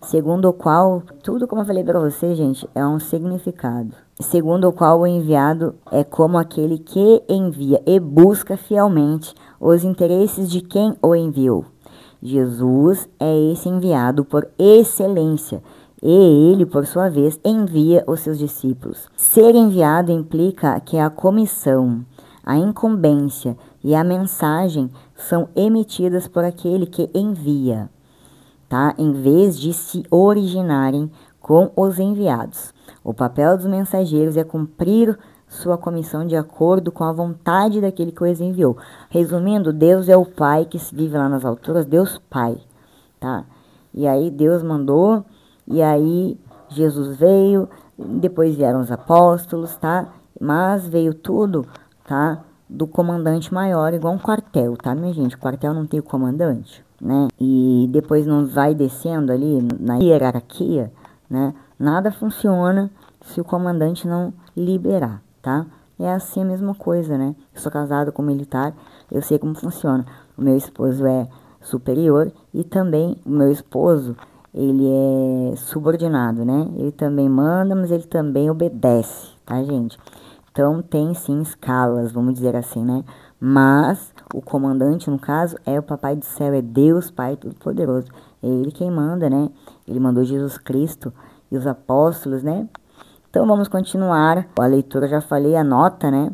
segundo o qual, tudo como eu falei para vocês, gente, é um significado. Segundo o qual o enviado é como aquele que envia e busca fielmente os interesses de quem o enviou. Jesus é esse enviado por excelência, e ele, por sua vez, envia os seus discípulos. Ser enviado implica que a comissão, a incumbência e a mensagem são emitidas por aquele que envia, tá? Em vez de se originarem com os enviados. O papel dos mensageiros é cumprir sua comissão de acordo com a vontade daquele que os enviou. Resumindo, Deus é o Pai que vive lá nas alturas, Deus Pai, tá? E aí Deus mandou, e aí Jesus veio, depois vieram os apóstolos, tá? Mas veio tudo, tá? Do comandante maior, igual um quartel, tá, minha gente? O quartel não tem o comandante, né? E depois não vai descendo ali na hierarquia, né? Nada funciona se o comandante não liberar, tá? É assim a mesma coisa, né? Eu sou casado com um militar, eu sei como funciona. O meu esposo é superior e também o meu esposo, ele é subordinado, né? Ele também manda, mas ele também obedece, tá, gente? Então tem sim escalas, vamos dizer assim, né? Mas o comandante, no caso, é o Papai do Céu, é Deus Pai Todo-Poderoso. É Ele quem manda, né? Ele mandou Jesus Cristo e os apóstolos, né? Então vamos continuar. A leitura eu já falei, a nota, né?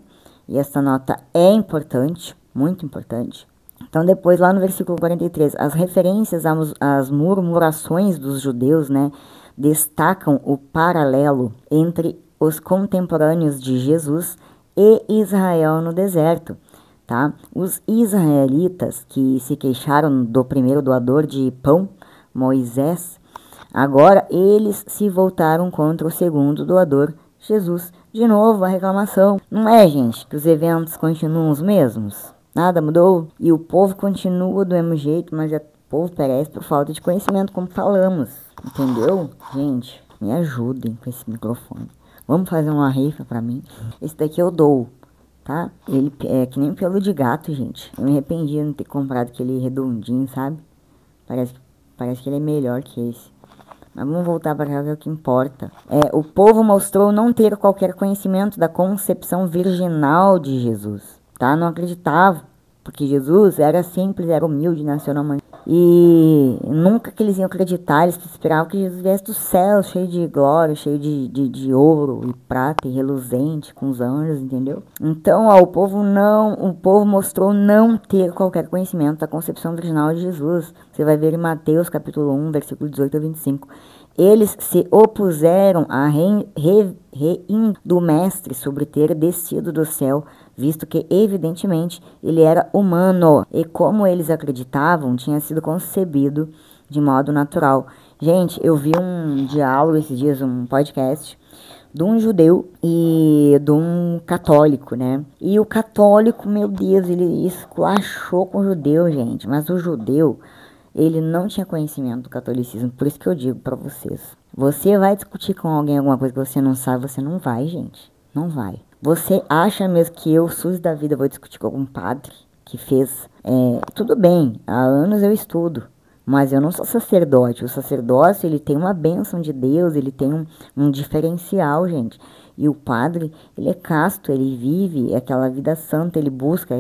E essa nota é importante, muito importante. Então depois lá no versículo 43, as referências às murmurações dos judeus, né? Destacam o paralelo entre os contemporâneos de Jesus e Israel no deserto, tá? Os israelitas que se queixaram do primeiro doador de pão, Moisés, agora eles se voltaram contra o segundo doador, Jesus. De novo a reclamação. Não é, gente, que os eventos continuam os mesmos? Nada mudou? E o povo continua do mesmo jeito, mas o povo perece por falta de conhecimento, como falamos. Entendeu? Gente, me ajudem com esse microfone. Vamos fazer uma rifa pra mim? Esse daqui eu dou, tá? Ele é que nem pelo de gato, gente. Eu me arrependi de não ter comprado aquele redondinho, sabe? Parece que ele é melhor que esse. Mas vamos voltar para cá, que é o que importa. O povo mostrou não ter qualquer conhecimento da concepção virginal de Jesus, tá? Não acreditava, porque Jesus era simples, era humilde, nacionalmente. E nunca que eles iam acreditar, eles esperavam que Jesus viesse do céu, cheio de glória, cheio de ouro e prata e reluzente, com os anjos, entendeu? Então, o povo mostrou não ter qualquer conhecimento da concepção virginal de Jesus. Você vai ver em Mateus capítulo 1, versículo 18 a 25. Eles se opuseram à reino do mestre sobre ter descido do céu, visto que, evidentemente, ele era humano. E como eles acreditavam, tinha sido concebido de modo natural. Gente, eu vi um diálogo esses dias, um podcast, de um judeu e de um católico, né? E o católico, meu Deus, ele esculachou com o judeu, gente. Mas o judeu, ele não tinha conhecimento do catolicismo. Por isso que eu digo pra vocês. Você vai discutir com alguém alguma coisa que você não sabe, você não vai, gente. Não vai. Você acha mesmo que eu, SUS da vida, vou discutir com algum padre que fez? Tudo bem, há anos eu estudo, mas eu não sou sacerdote. O sacerdócio, ele tem uma bênção de Deus, ele tem um diferencial, gente. E o padre, ele é casto, ele vive aquela vida santa, ele busca,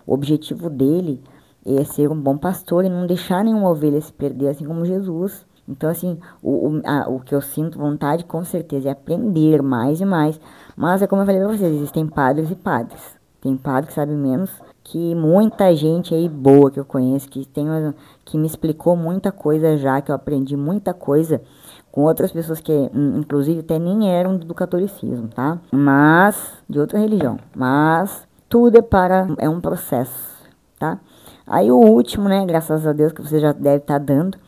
o objetivo dele é ser um bom pastor e não deixar nenhuma ovelha se perder, assim como Jesus. Então, assim, o que eu sinto vontade, com certeza, é aprender mais e mais. Mas, é como eu falei pra vocês, existem padres e padres. Tem padre que sabe menos que muita gente aí boa que eu conheço, que me explicou muita coisa já, que eu aprendi muita coisa com outras pessoas que, inclusive, até nem eram do catolicismo, tá? Mas, de outra religião. Mas, tudo é um processo, tá? Aí o último, né, graças a Deus, que você já deve estar dando,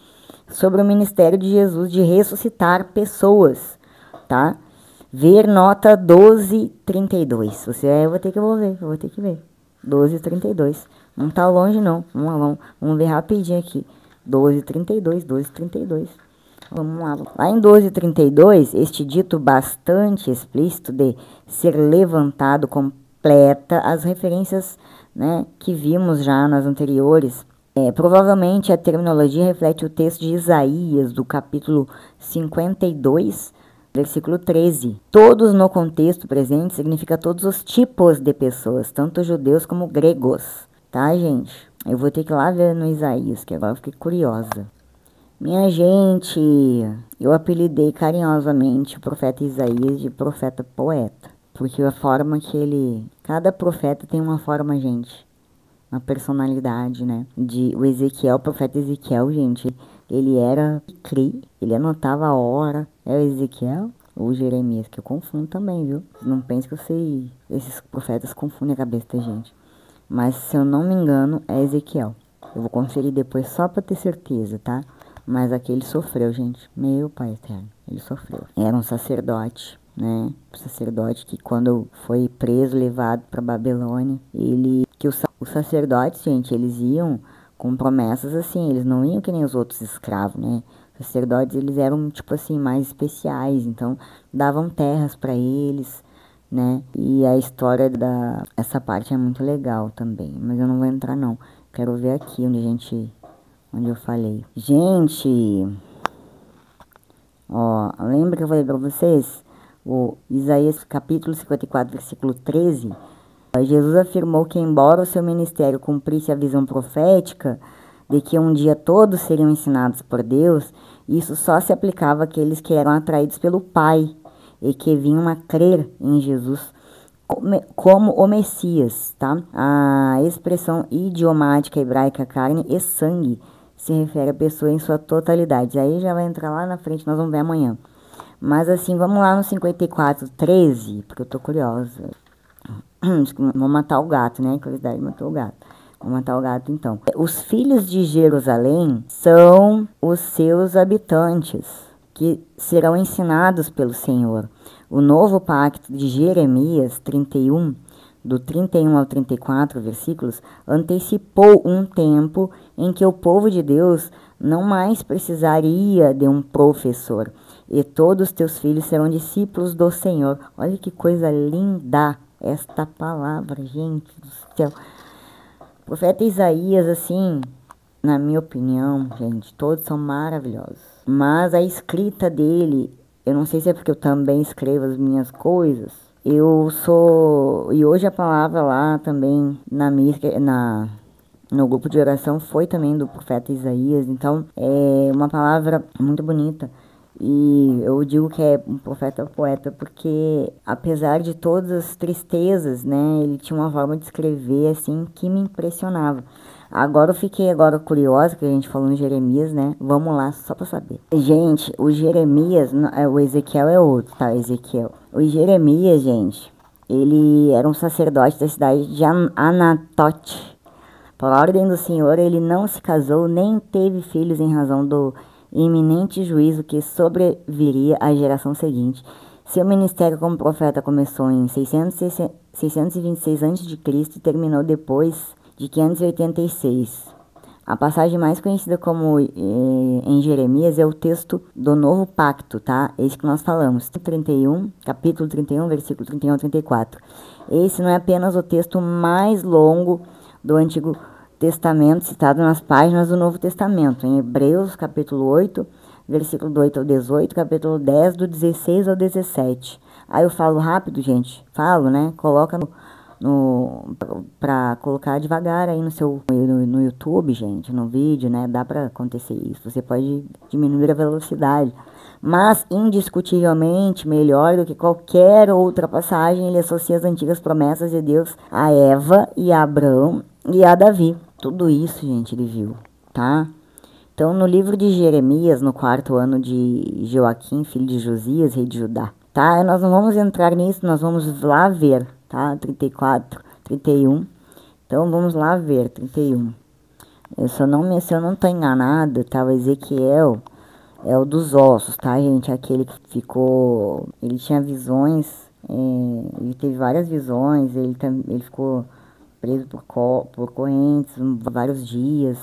sobre o ministério de Jesus de ressuscitar pessoas, tá? Ver nota 12:32. Eu vou ter que ver. 12:32. Não tá longe não. Vamos ver rapidinho aqui. 12:32. Vamos lá. Lá em 12:32, este dito bastante explícito de ser levantado completa as referências, né, que vimos já nas anteriores. Provavelmente a terminologia reflete o texto de Isaías, do capítulo 52, versículo 13. Todos no contexto presente significa todos os tipos de pessoas, tanto judeus como gregos. Tá, gente? Eu vou ter que ir lá ver no Isaías, que agora eu fiquei curiosa. Minha gente, eu apelidei carinhosamente o profeta Isaías de profeta poeta. Porque a forma que cada profeta tem uma forma, gente. Uma personalidade, né? O profeta Ezequiel, gente, ele era cri, ele anotava a hora. É o Ezequiel ou o Jeremias, que eu confundo também, viu? Não pense que eu sei, esses profetas confundem a cabeça da gente. Mas, se eu não me engano, é Ezequiel. Eu vou conferir depois só pra ter certeza, tá? Mas aqui ele sofreu, gente. Meu pai eterno, ele sofreu. Era um sacerdote, né? Um sacerdote que quando foi preso, levado pra Babilônia, os sacerdotes, gente, eles iam com promessas assim, eles não iam que nem os outros escravos, né? Os sacerdotes, eles eram, tipo assim, mais especiais, então davam terras pra eles, né? E a história essa parte é muito legal também, mas eu não vou entrar não. Quero ver aqui onde eu falei. Gente, ó, lembra que eu falei pra vocês? O Isaías capítulo 54, versículo 13. Jesus afirmou que embora o seu ministério cumprisse a visão profética de que um dia todos seriam ensinados por Deus, isso só se aplicava àqueles que eram atraídos pelo Pai e que vinham a crer em Jesus como o Messias, tá? A expressão idiomática hebraica carne e sangue se refere à pessoa em sua totalidade. Aí já vai entrar lá na frente, nós vamos ver amanhã. Mas assim, vamos lá no 54:13, porque eu tô curiosa. Vou matar o gato, né? Curiosidade, matou o gato. Vou matar o gato, então. Os filhos de Jerusalém são os seus habitantes, que serão ensinados pelo Senhor. O novo pacto de Jeremias 31, do 31 ao 34 versículos, antecipou um tempo em que o povo de Deus não mais precisaria de um professor. E todos os teus filhos serão discípulos do Senhor. Olha que coisa linda esta palavra, gente do céu. O profeta Isaías, assim, na minha opinião, gente, todos são maravilhosos. Mas a escrita dele, eu não sei se é porque eu também escrevo as minhas coisas. E hoje a palavra lá também no grupo de oração foi também do profeta Isaías. Então, é uma palavra muito bonita. E eu digo que é um profeta poeta porque, apesar de todas as tristezas, né, ele tinha uma forma de escrever, assim, que me impressionava. Agora eu fiquei curiosa, que a gente falou no Jeremias, né? Vamos lá, só pra saber. Gente, o Jeremias, o Ezequiel é outro, tá? Ezequiel. O Jeremias, gente, ele era um sacerdote da cidade de Anatote. Por ordem do Senhor, ele não se casou nem teve filhos em razão do iminente juízo que sobreviria à geração seguinte. Seu ministério como profeta começou em 626 a.C. e terminou depois de 586. A passagem mais conhecida como em Jeremias é o texto do Novo Pacto, tá? Esse que nós falamos, capítulo 31, versículo 31 a 34. Esse não é apenas o texto mais longo do Antigo Testamento, citado nas páginas do Novo Testamento, em Hebreus, capítulo 8, versículo do 8 ao 18, capítulo 10, do 16 ao 17. Aí eu falo rápido, gente, né? Coloca pra colocar devagar aí no YouTube, gente, no vídeo, né? Dá pra acontecer isso. Você pode diminuir a velocidade. Mas, indiscutivelmente, melhor do que qualquer outra passagem, ele associa as antigas promessas de Deus a Eva e a Abraão e a Davi. Tudo isso, gente, ele viu, tá? Então, no livro de Jeremias, no 4º ano de Joaquim, filho de Josias, rei de Judá, tá? Nós não vamos entrar nisso, nós vamos lá ver, tá? 34, 31. Então, vamos lá ver, 31. Se eu não tô enganado, tá? O Ezequiel é o dos ossos, tá, gente? Aquele que ficou... Ele tinha visões, ele teve várias visões, ele ficou preso por correntes vários dias.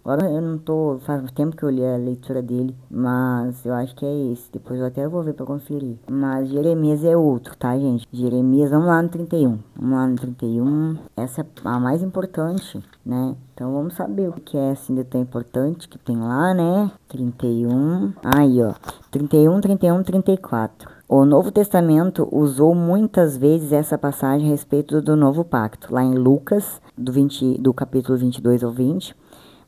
Agora eu não tô... Faz tempo que eu li a leitura dele, mas eu acho que é esse. Depois eu até vou ver pra conferir. Mas Jeremias é outro, tá, gente? Jeremias, vamos lá no 31. Vamos lá no 31. Essa é a mais importante, né? Então vamos saber o que é assim de tão importante que tem lá, né? 31. Aí, ó. 31, 31, 34. O Novo Testamento usou muitas vezes essa passagem a respeito do novo pacto. Lá em Lucas, do capítulo 22 ao 20,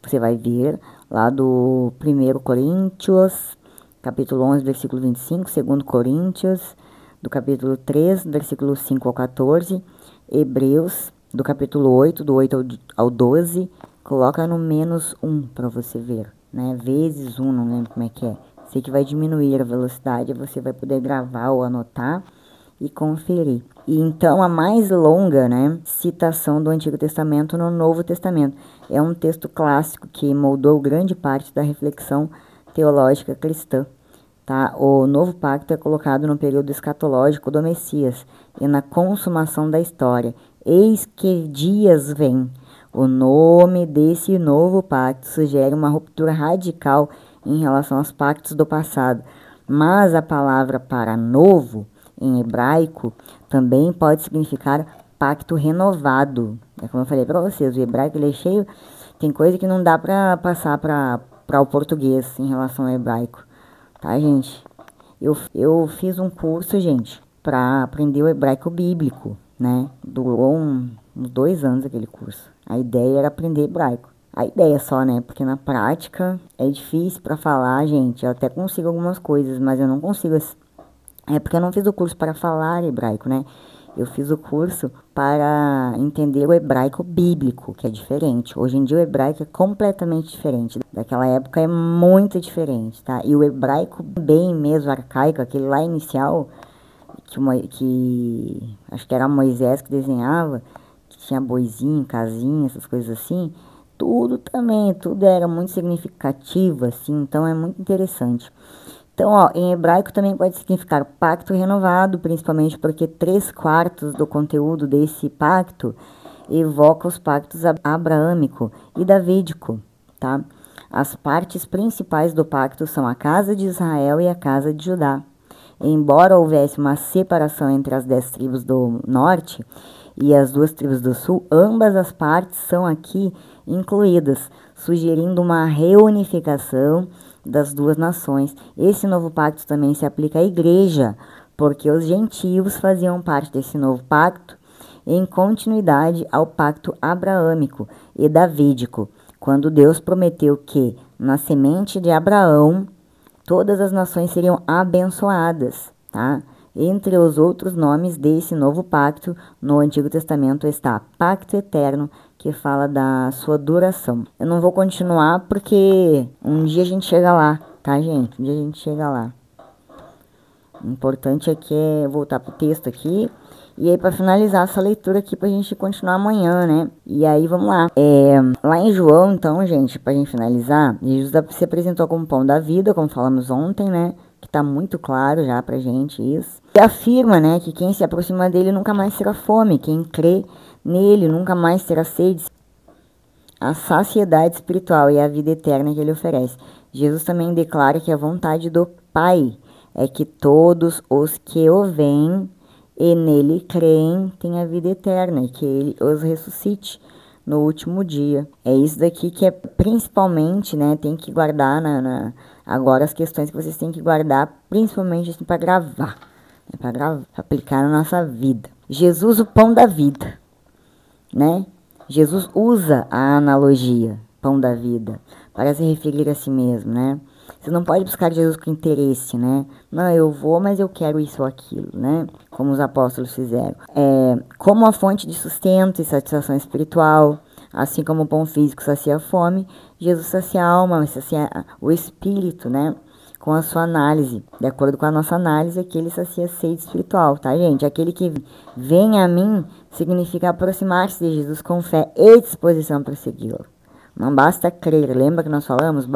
você vai ver lá do 1 Coríntios, capítulo 11, versículo 25, 2 Coríntios, do capítulo 3, versículo 5 ao 14, Hebreus, do capítulo 8, do 8 ao 12, coloca no -1 para você ver, né? Vezes 1, não lembro como é que é. Sei que vai diminuir a velocidade, você vai poder gravar ou anotar e conferir. E então a mais longa, né, citação do Antigo Testamento no Novo Testamento. É um texto clássico que moldou grande parte da reflexão teológica cristã. Tá? O Novo Pacto é colocado no período escatológico do Messias e na consumação da história. Eis que dias vêm. O nome desse novo pacto sugere uma ruptura radical em relação aos pactos do passado. Mas a palavra para novo, em hebraico, também pode significar pacto renovado. É como eu falei para vocês, o hebraico ele é cheio, tem coisa que não dá para passar para o português em relação ao hebraico, tá, gente? Eu fiz um curso, gente, para aprender o hebraico bíblico, né? Durou uns 2 anos aquele curso. A ideia era aprender hebraico. A ideia só, né? Porque na prática é difícil para falar, gente. Eu até consigo algumas coisas, mas eu não consigo. É porque eu não fiz o curso para falar hebraico, né? Eu fiz o curso para entender o hebraico bíblico, que é diferente. Hoje em dia o hebraico é completamente diferente. Daquela época é muito diferente, tá? E o hebraico bem mesmo arcaico, aquele lá inicial, que acho que era Moisés que desenhava, que tinha boizinho, casinha, essas coisas assim, tudo era muito significativo, assim, então é muito interessante. Então, ó, em hebraico também pode significar pacto renovado, principalmente porque 3/4 do conteúdo desse pacto evoca os pactos abraâmico e davídico, tá? As partes principais do pacto são a casa de Israel e a casa de Judá. Embora houvesse uma separação entre as 10 tribos do norte e as 2 tribos do sul, ambas as partes são aqui incluídas, sugerindo uma reunificação das 2 nações. Esse novo pacto também se aplica à igreja, porque os gentios faziam parte desse novo pacto em continuidade ao pacto abraâmico e davídico, quando Deus prometeu que, na semente de Abraão, todas as nações seriam abençoadas, tá? Entre os outros nomes desse novo pacto, no Antigo Testamento está Pacto Eterno, que fala da sua duração. Eu não vou continuar porque um dia a gente chega lá, tá, gente? Um dia a gente chega lá. O importante aqui é voltar pro texto aqui. E aí, para finalizar essa leitura aqui, pra gente continuar amanhã, né? E aí, vamos lá. Lá em João, então, gente, pra gente finalizar, Jesus se apresentou como pão da vida, como falamos ontem, né? Que tá muito claro já pra gente isso. E afirma, né, que quem se aproxima dele nunca mais terá fome. Quem crê nele nunca mais terá sede. A saciedade espiritual e a vida eterna que ele oferece. Jesus também declara que a vontade do Pai é que todos os que o veem e nele creem têm a vida eterna e que ele os ressuscite no último dia. É isso daqui que é principalmente, né, tem que guardar agora as questões que vocês têm que guardar, principalmente assim, para gravar, né, para aplicar na nossa vida. Jesus, o pão da vida, né? Jesus usa a analogia, pão da vida, para se referir a si mesmo, né? Você não pode buscar Jesus com interesse, né? Não, eu vou, mas eu quero isso ou aquilo, né? Como os apóstolos fizeram. Como a fonte de sustento e satisfação espiritual, Assim como o pão físico sacia a fome, Jesus sacia a alma, sacia o espírito, né? Com a sua análise. De acordo com a nossa análise, aqui ele sacia a sede espiritual, tá, gente? Aquele que vem a mim significa aproximar-se de Jesus com fé e disposição para segui-lo. Não basta crer, lembra que nós falamos?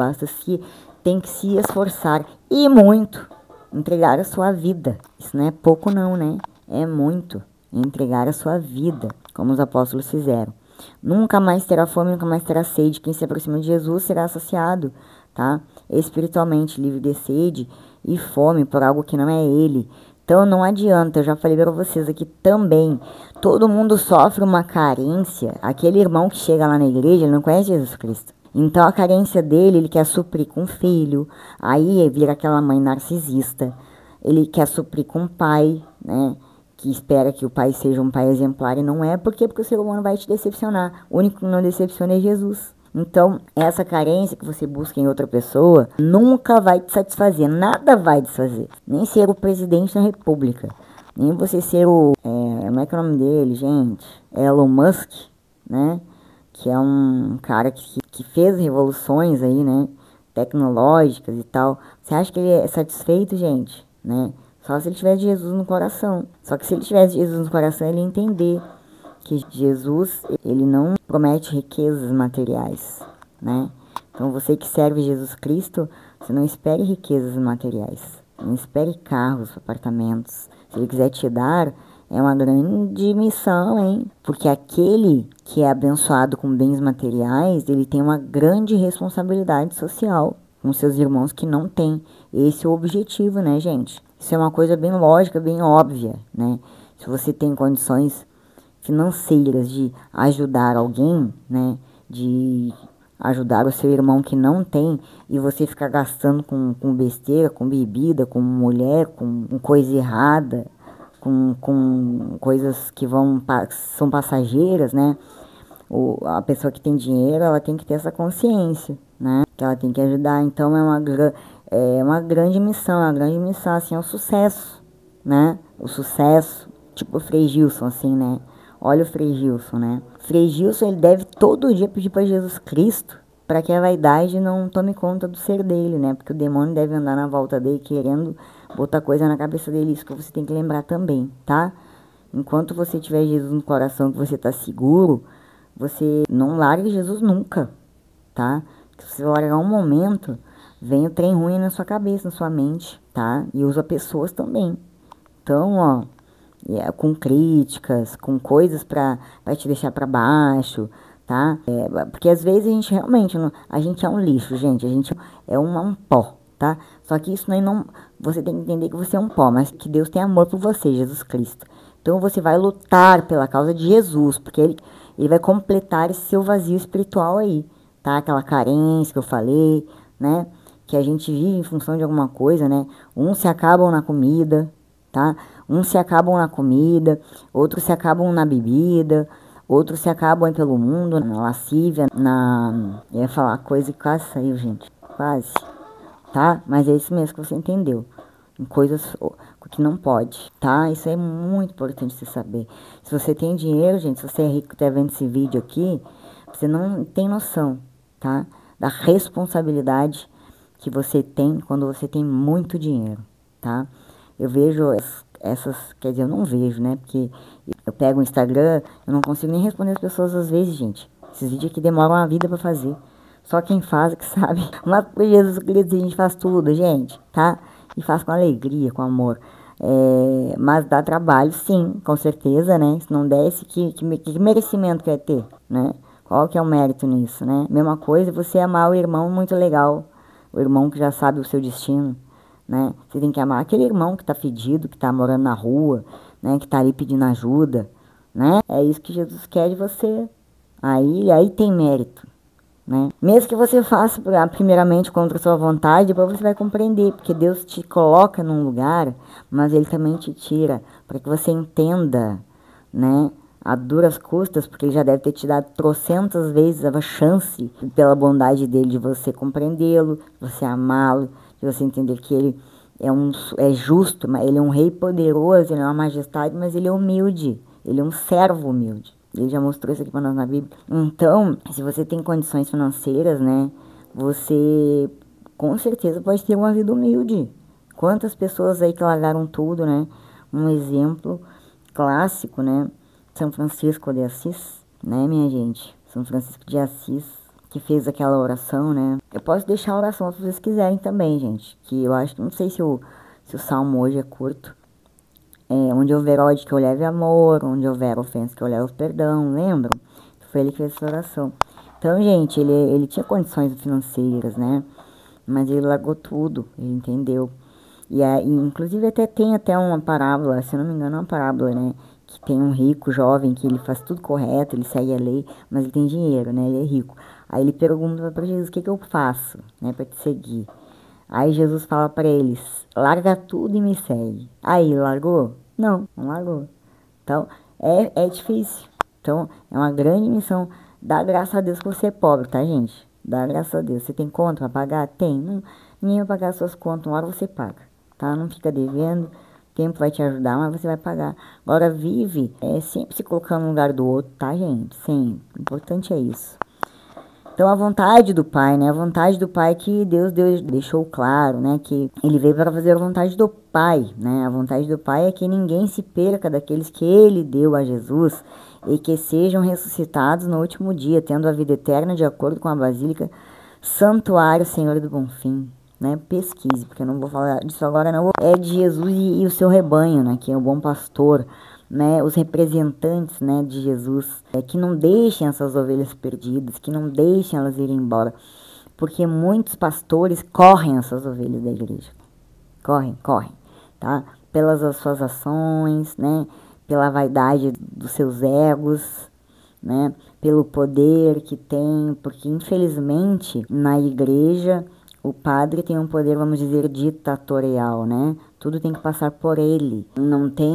Tem que se esforçar e muito entregar a sua vida. Isso não é pouco não, né? É muito entregar a sua vida, como os apóstolos fizeram. Nunca mais terá fome, nunca mais terá sede. Quem se aproxima de Jesus será saciado, tá? Espiritualmente livre de sede e fome por algo que não é ele. Então não adianta, eu já falei para vocês aqui também, todo mundo sofre uma carência. Aquele irmão que chega lá na igreja, ele não conhece Jesus Cristo. Então a carência dele, ele quer suprir com o filho, aí vira aquela mãe narcisista. Ele quer suprir com o pai, né? Que espera que o pai seja um pai exemplar e não é. Por quê? Porque o ser humano vai te decepcionar. O único que não decepciona é Jesus. Então, essa carência que você busca em outra pessoa nunca vai te satisfazer. Nada vai te satisfazer. Nem ser o presidente da república. Nem você ser o... como é que é o nome dele, gente? Elon Musk, né? Que é um cara que fez revoluções aí, né? Tecnológicas e tal. Você acha que ele é satisfeito, gente? Né? Só se ele tivesse Jesus no coração. Só que se ele tivesse Jesus no coração, ele ia entender que Jesus, ele não promete riquezas materiais, né? Então você que serve Jesus Cristo, você não espere riquezas materiais. Não espere carros, apartamentos. Se ele quiser te dar, é uma grande missão, hein? Porque aquele que é abençoado com bens materiais, ele tem uma grande responsabilidade social com seus irmãos que não têm. Esse é o objetivo, né, gente? Isso é uma coisa bem lógica, bem óbvia, né? Se você tem condições financeiras de ajudar alguém, né? De ajudar o seu irmão que não tem, e você ficar gastando com besteira, com bebida, com mulher, com coisa errada, com coisas que são passageiras, né? A pessoa que tem dinheiro, ela tem que ter essa consciência, né? Que ela tem que ajudar. Então é uma grande missão, assim, é o sucesso, né? O sucesso, tipo o Frei Gilson, assim, né? Olha o Frei Gilson, né? Frei Gilson, ele deve todo dia pedir para Jesus Cristo para que a vaidade não tome conta do ser dele, né? Porque o demônio deve andar na volta dele querendo botar coisa na cabeça dele. Isso que você tem que lembrar também, tá? Enquanto você tiver Jesus no coração, que você tá seguro, você não largue Jesus nunca, tá? Se você largar um momento, vem o trem ruim na sua cabeça, na sua mente, tá? E usa pessoas também. Então, ó, com críticas, com coisas pra te deixar pra baixo, tá? Porque às vezes a gente realmente, a gente é um lixo, gente. A gente é um pó, tá? Só que isso não... Você tem que entender que você é um pó, mas que Deus tem amor por você, Jesus Cristo. Então você vai lutar pela causa de Jesus, porque ele vai completar esse seu vazio espiritual aí, tá? Aquela carência que eu falei, né? Que a gente vive em função de alguma coisa, né? Uns se acabam na comida, tá? Uns se acabam na comida, outros se acabam na bebida, outros se acabam pelo mundo, na lascívia, Eu ia falar coisa que quase saiu, gente. Quase. Tá? Mas é isso mesmo que você entendeu. Em coisas que não pode, tá? Isso é muito importante você saber. Se você tem dinheiro, gente, se você é rico e tá vendo esse vídeo aqui, você não tem noção, tá? Da responsabilidade que você tem quando você tem muito dinheiro, tá? Eu vejo quer dizer, eu não vejo, né? Porque eu pego o Instagram, eu não consigo nem responder as pessoas às vezes, gente. Esses vídeos aqui demoram uma vida pra fazer. Só quem faz é que sabe. Mas por Jesus Cristo a gente faz tudo, gente, tá? E faz com alegria, com amor. Mas dá trabalho, sim, com certeza, né? Se não desse, que merecimento quer ter, né? Qual que é o mérito nisso, né? Mesma coisa, você amar o irmão muito legal. O irmão que já sabe o seu destino, né? Você tem que amar aquele irmão que tá fedido, que tá morando na rua, né? Que tá ali pedindo ajuda, né? É isso que Jesus quer de você. Aí tem mérito, né? Mesmo que você faça primeiramente contra a sua vontade, depois você vai compreender, porque Deus te coloca num lugar, mas Ele também te tira, para que você entenda, né? A duras custas, porque Ele já deve ter te dado trocentas vezes a chance, pela bondade dEle, de você compreendê-lo, de você amá-lo, de você entender que Ele é justo, mas Ele é um rei poderoso, Ele é uma majestade, mas Ele é humilde, Ele é um servo humilde. Ele já mostrou isso aqui para nós na Bíblia. Então, se você tem condições financeiras, né, você com certeza pode ter uma vida humilde. Quantas pessoas aí que largaram tudo, né? Um exemplo clássico, né? São Francisco de Assis, né, minha gente? São Francisco de Assis, que fez aquela oração, né? Eu posso deixar a oração se vocês quiserem também, gente. Que eu acho, não sei se o salmo hoje é curto. Onde houver ódio que eu leve amor, onde houver ofensa que eu leve perdão, lembram? Foi ele que fez essa oração. Então, gente, ele tinha condições financeiras, né? Mas ele largou tudo, ele entendeu. E inclusive tem até uma parábola, se eu não me engano é uma parábola, né? Que tem um rico jovem que ele faz tudo correto, ele segue a lei, mas ele tem dinheiro, né? Ele é rico. Aí ele pergunta para Jesus, o que eu faço, né, para te seguir? Aí Jesus fala para eles, larga tudo e me segue. Aí, largou? Não largou. Então, é difícil. Então, é uma grande missão. Dá graças a Deus que você é pobre, tá, gente? Dá graças a Deus. Você tem conta para pagar? Tem. Não, ninguém vai pagar suas contas, uma hora você paga, tá? Não fica devendo. O tempo vai te ajudar, mas você vai pagar. Agora, vive sempre se colocando no lugar do outro, tá, gente? Sempre. O importante é isso. Então, a vontade do Pai, né? A vontade do Pai que Deus deixou claro, né? Que ele veio para fazer a vontade do Pai, né? A vontade do Pai é que ninguém se perca daqueles que ele deu a Jesus e que sejam ressuscitados no último dia, tendo a vida eterna de acordo com a Basílica Santuário Senhor do Bonfim, né? Pesquise, porque eu não vou falar disso agora, não. É de Jesus e o seu rebanho, né? Que é o bom pastor, né, os representantes, né, de Jesus, que não deixem essas ovelhas perdidas, que não deixem elas irem embora, porque muitos pastores correm essas ovelhas da igreja, correm, tá, pelas suas ações, né, pela vaidade dos seus egos, né, pelo poder que tem, porque infelizmente na igreja o padre tem um poder, vamos dizer, ditatorial, né? Tudo tem que passar por ele. Não tem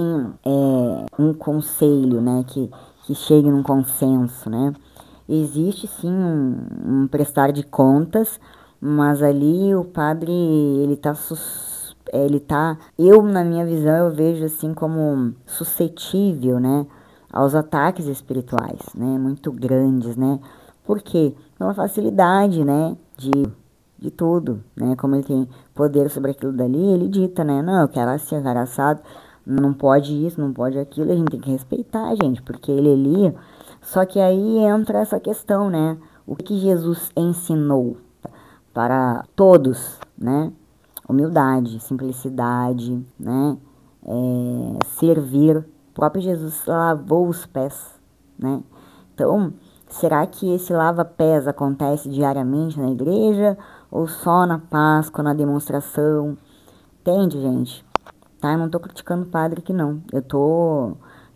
um conselho, né? Que chegue num consenso, né? Existe sim um prestar de contas, mas ali o padre, eu na minha visão, eu vejo assim como suscetível, né? Aos ataques espirituais, né? Muito grandes, né? Por quê? Pela facilidade, né? De tudo, né? Como ele tem poder sobre aquilo dali, ele dita, né? Não, eu quero assim, eu quero assado, não pode isso, não pode aquilo, a gente tem que respeitar, gente, porque ele ali... Só que aí entra essa questão, né? O que Jesus ensinou para todos, né? Humildade, simplicidade, né? Servir. O próprio Jesus lavou os pés, né? Então, será que esse lava-pés acontece diariamente na igreja ou só na Páscoa, na demonstração? Entende, gente? Tá? Eu não tô criticando o padre aqui, não.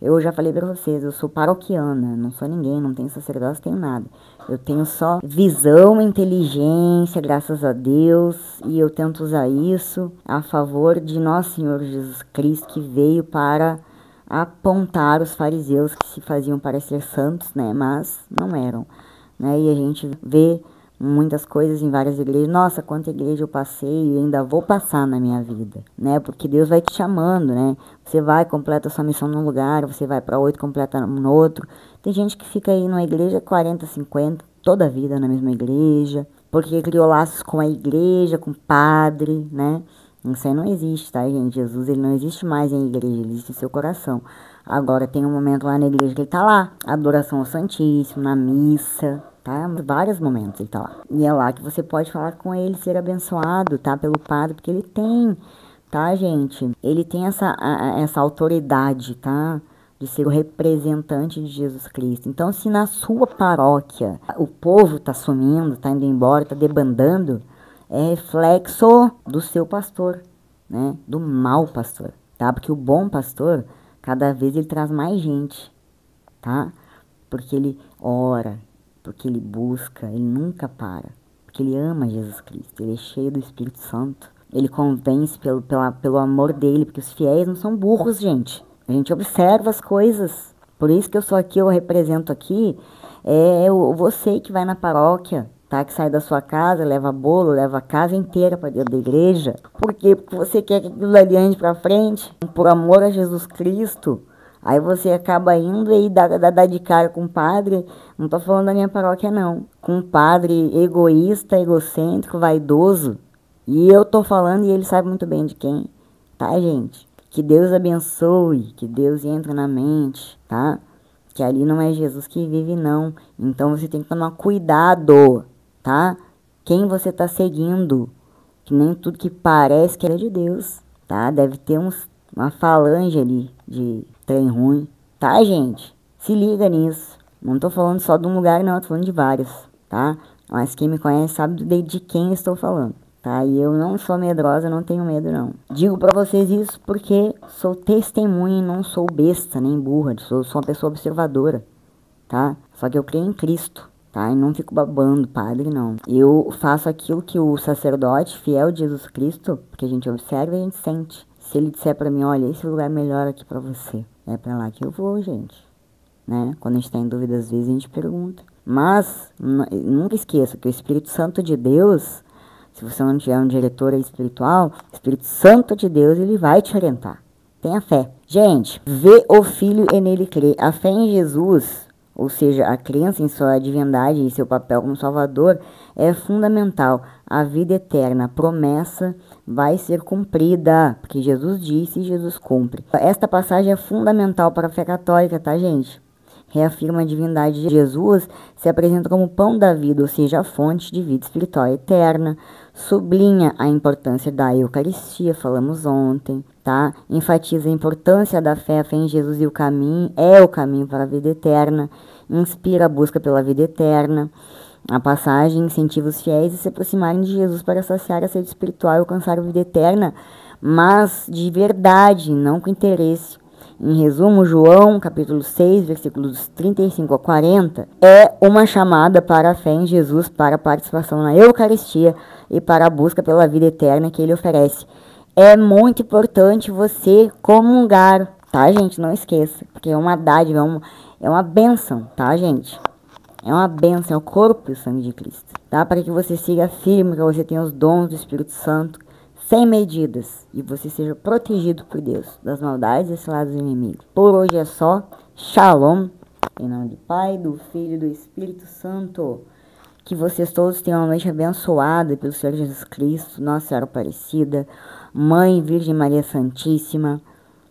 Eu já falei pra vocês, eu sou paroquiana, não sou ninguém, não tenho sacerdócio, tenho nada. Eu tenho só visão, inteligência, graças a Deus, e eu tento usar isso a favor de nosso Senhor Jesus Cristo, que veio para apontar os fariseus que se faziam parecer santos, né, mas não eram, né, e a gente vê muitas coisas em várias igrejas. Nossa, quanta igreja eu passei e ainda vou passar na minha vida, né? Porque Deus vai te chamando, né? Você vai, completa sua missão num lugar, você vai para outro, completa no outro. Tem gente que fica aí numa igreja 40, 50, toda a vida na mesma igreja, porque criou laços com a igreja, com o padre, né? Isso aí não existe, tá, gente? Jesus, ele não existe mais em igreja, ele existe em seu coração. Agora, tem um momento lá na igreja que ele tá lá, adoração ao Santíssimo, na missa, tá? Vários momentos ele tá lá. E é lá que você pode falar com ele, ser abençoado, tá? Pelo padre, porque ele tem, tá, gente? Ele tem essa autoridade, tá? De ser o representante de Jesus Cristo. Então, se na sua paróquia o povo tá sumindo, tá indo embora, tá debandando, é reflexo do seu pastor, né? Do mau pastor, tá? Porque o bom pastor, cada vez ele traz mais gente, tá? Porque ele ora, porque ele busca, ele nunca para, porque ele ama Jesus Cristo, ele é cheio do Espírito Santo, ele convence pelo amor dele, porque os fiéis não são burros, gente. A gente observa as coisas. Por isso que eu sou aqui, eu represento aqui, você que vai na paróquia, tá? Que sai da sua casa, leva bolo, leva a casa inteira para dentro da igreja. Por quê? Porque você quer que aquilo ali ande para frente. Por amor a Jesus Cristo, Aí você acaba indo e dá de cara com um padre, não tô falando da minha paróquia não, com um padre egoísta, egocêntrico, vaidoso. E eu tô falando e ele sabe muito bem de quem, tá, gente? Que Deus abençoe, que Deus entre na mente, tá? Que ali não é Jesus que vive não. Então você tem que tomar cuidado, tá? Quem você tá seguindo, que nem tudo que parece que é de Deus, tá? Deve ter uma falange ali de trem ruim, tá, gente? Se liga nisso. Não tô falando só de um lugar, não, tô falando de vários, tá? Mas quem me conhece sabe de quem estou falando, tá? E eu não sou medrosa, não tenho medo, não. Digo pra vocês isso porque sou testemunha e não sou besta, nem burra. Sou uma pessoa observadora, tá? Só que eu creio em Cristo, tá? E não fico babando padre, não. Eu faço aquilo que o sacerdote, fiel de Jesus Cristo, porque a gente observa e a gente sente. Se ele disser pra mim, olha, esse lugar é melhor aqui pra você, é pra lá que eu vou, gente. Né? Quando a gente tá em dúvida, às vezes a gente pergunta. Mas, nunca esqueça que o Espírito Santo de Deus, se você não tiver um diretor espiritual, o Espírito Santo de Deus, ele vai te orientar. Tenha fé. Gente, vê o Filho e nele crê. A fé em Jesus, ou seja, a crença em sua divindade e seu papel como Salvador, é fundamental. A vida eterna, a promessa vai ser cumprida, porque Jesus disse e Jesus cumpre. Esta passagem é fundamental para a fé católica, tá, gente? Reafirma a divindade de Jesus, se apresenta como pão da vida, ou seja, a fonte de vida espiritual eterna. Sublinha a importância da Eucaristia, falamos ontem, tá? Enfatiza a importância da fé em Jesus e o caminho, é o caminho para a vida eterna. Inspira a busca pela vida eterna. A passagem incentiva os fiéis a se aproximarem de Jesus para saciar a sede espiritual e alcançar a vida eterna, mas de verdade, não com interesse. Em resumo, João, capítulo 6, versículos 35 a 40, é uma chamada para a fé em Jesus, para a participação na Eucaristia e para a busca pela vida eterna que ele oferece. É muito importante você comungar, tá, gente? Não esqueça, porque é uma dádiva, é uma bênção, tá, gente? É uma bênção, é o corpo e o sangue de Cristo, tá? Para que você siga firme, que você tenha os dons do Espírito Santo, sem medidas, e você seja protegido por Deus das maldades e ciladas do inimigo. Por hoje é só. Shalom. Em nome do Pai, do Filho e do Espírito Santo. Que vocês todos tenham uma noite abençoada pelo Senhor Jesus Cristo, Nossa Senhora Aparecida, Mãe Virgem Maria Santíssima,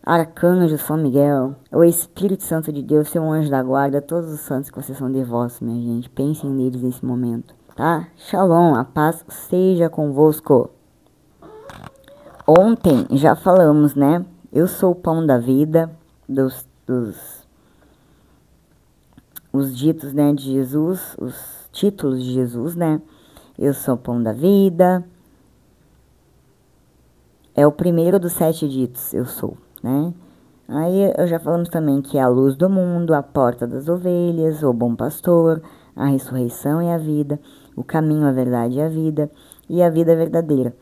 Arcanjo São Miguel, o Espírito Santo de Deus, seu anjo da guarda, todos os santos que vocês são devotos, minha gente. Pensem neles nesse momento, tá? Shalom, a paz seja convosco. Ontem já falamos, né? Eu sou o pão da vida, os ditos, né, de Jesus, os títulos de Jesus, né? Eu sou o pão da vida. É o primeiro dos 7 ditos, eu sou, né? Aí eu já falamos também que é a luz do mundo, a porta das ovelhas, o bom pastor, a ressurreição e a vida, o caminho, a verdade e a vida verdadeira.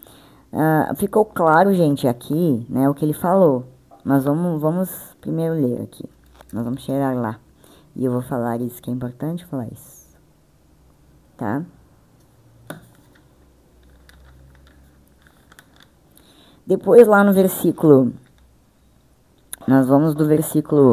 Ficou claro, gente, aqui, né, o que ele falou. Mas vamos primeiro ler aqui. Nós vamos chegar lá. E eu vou falar isso, que é importante falar isso. Tá? Depois lá no versículo... Nós vamos do versículo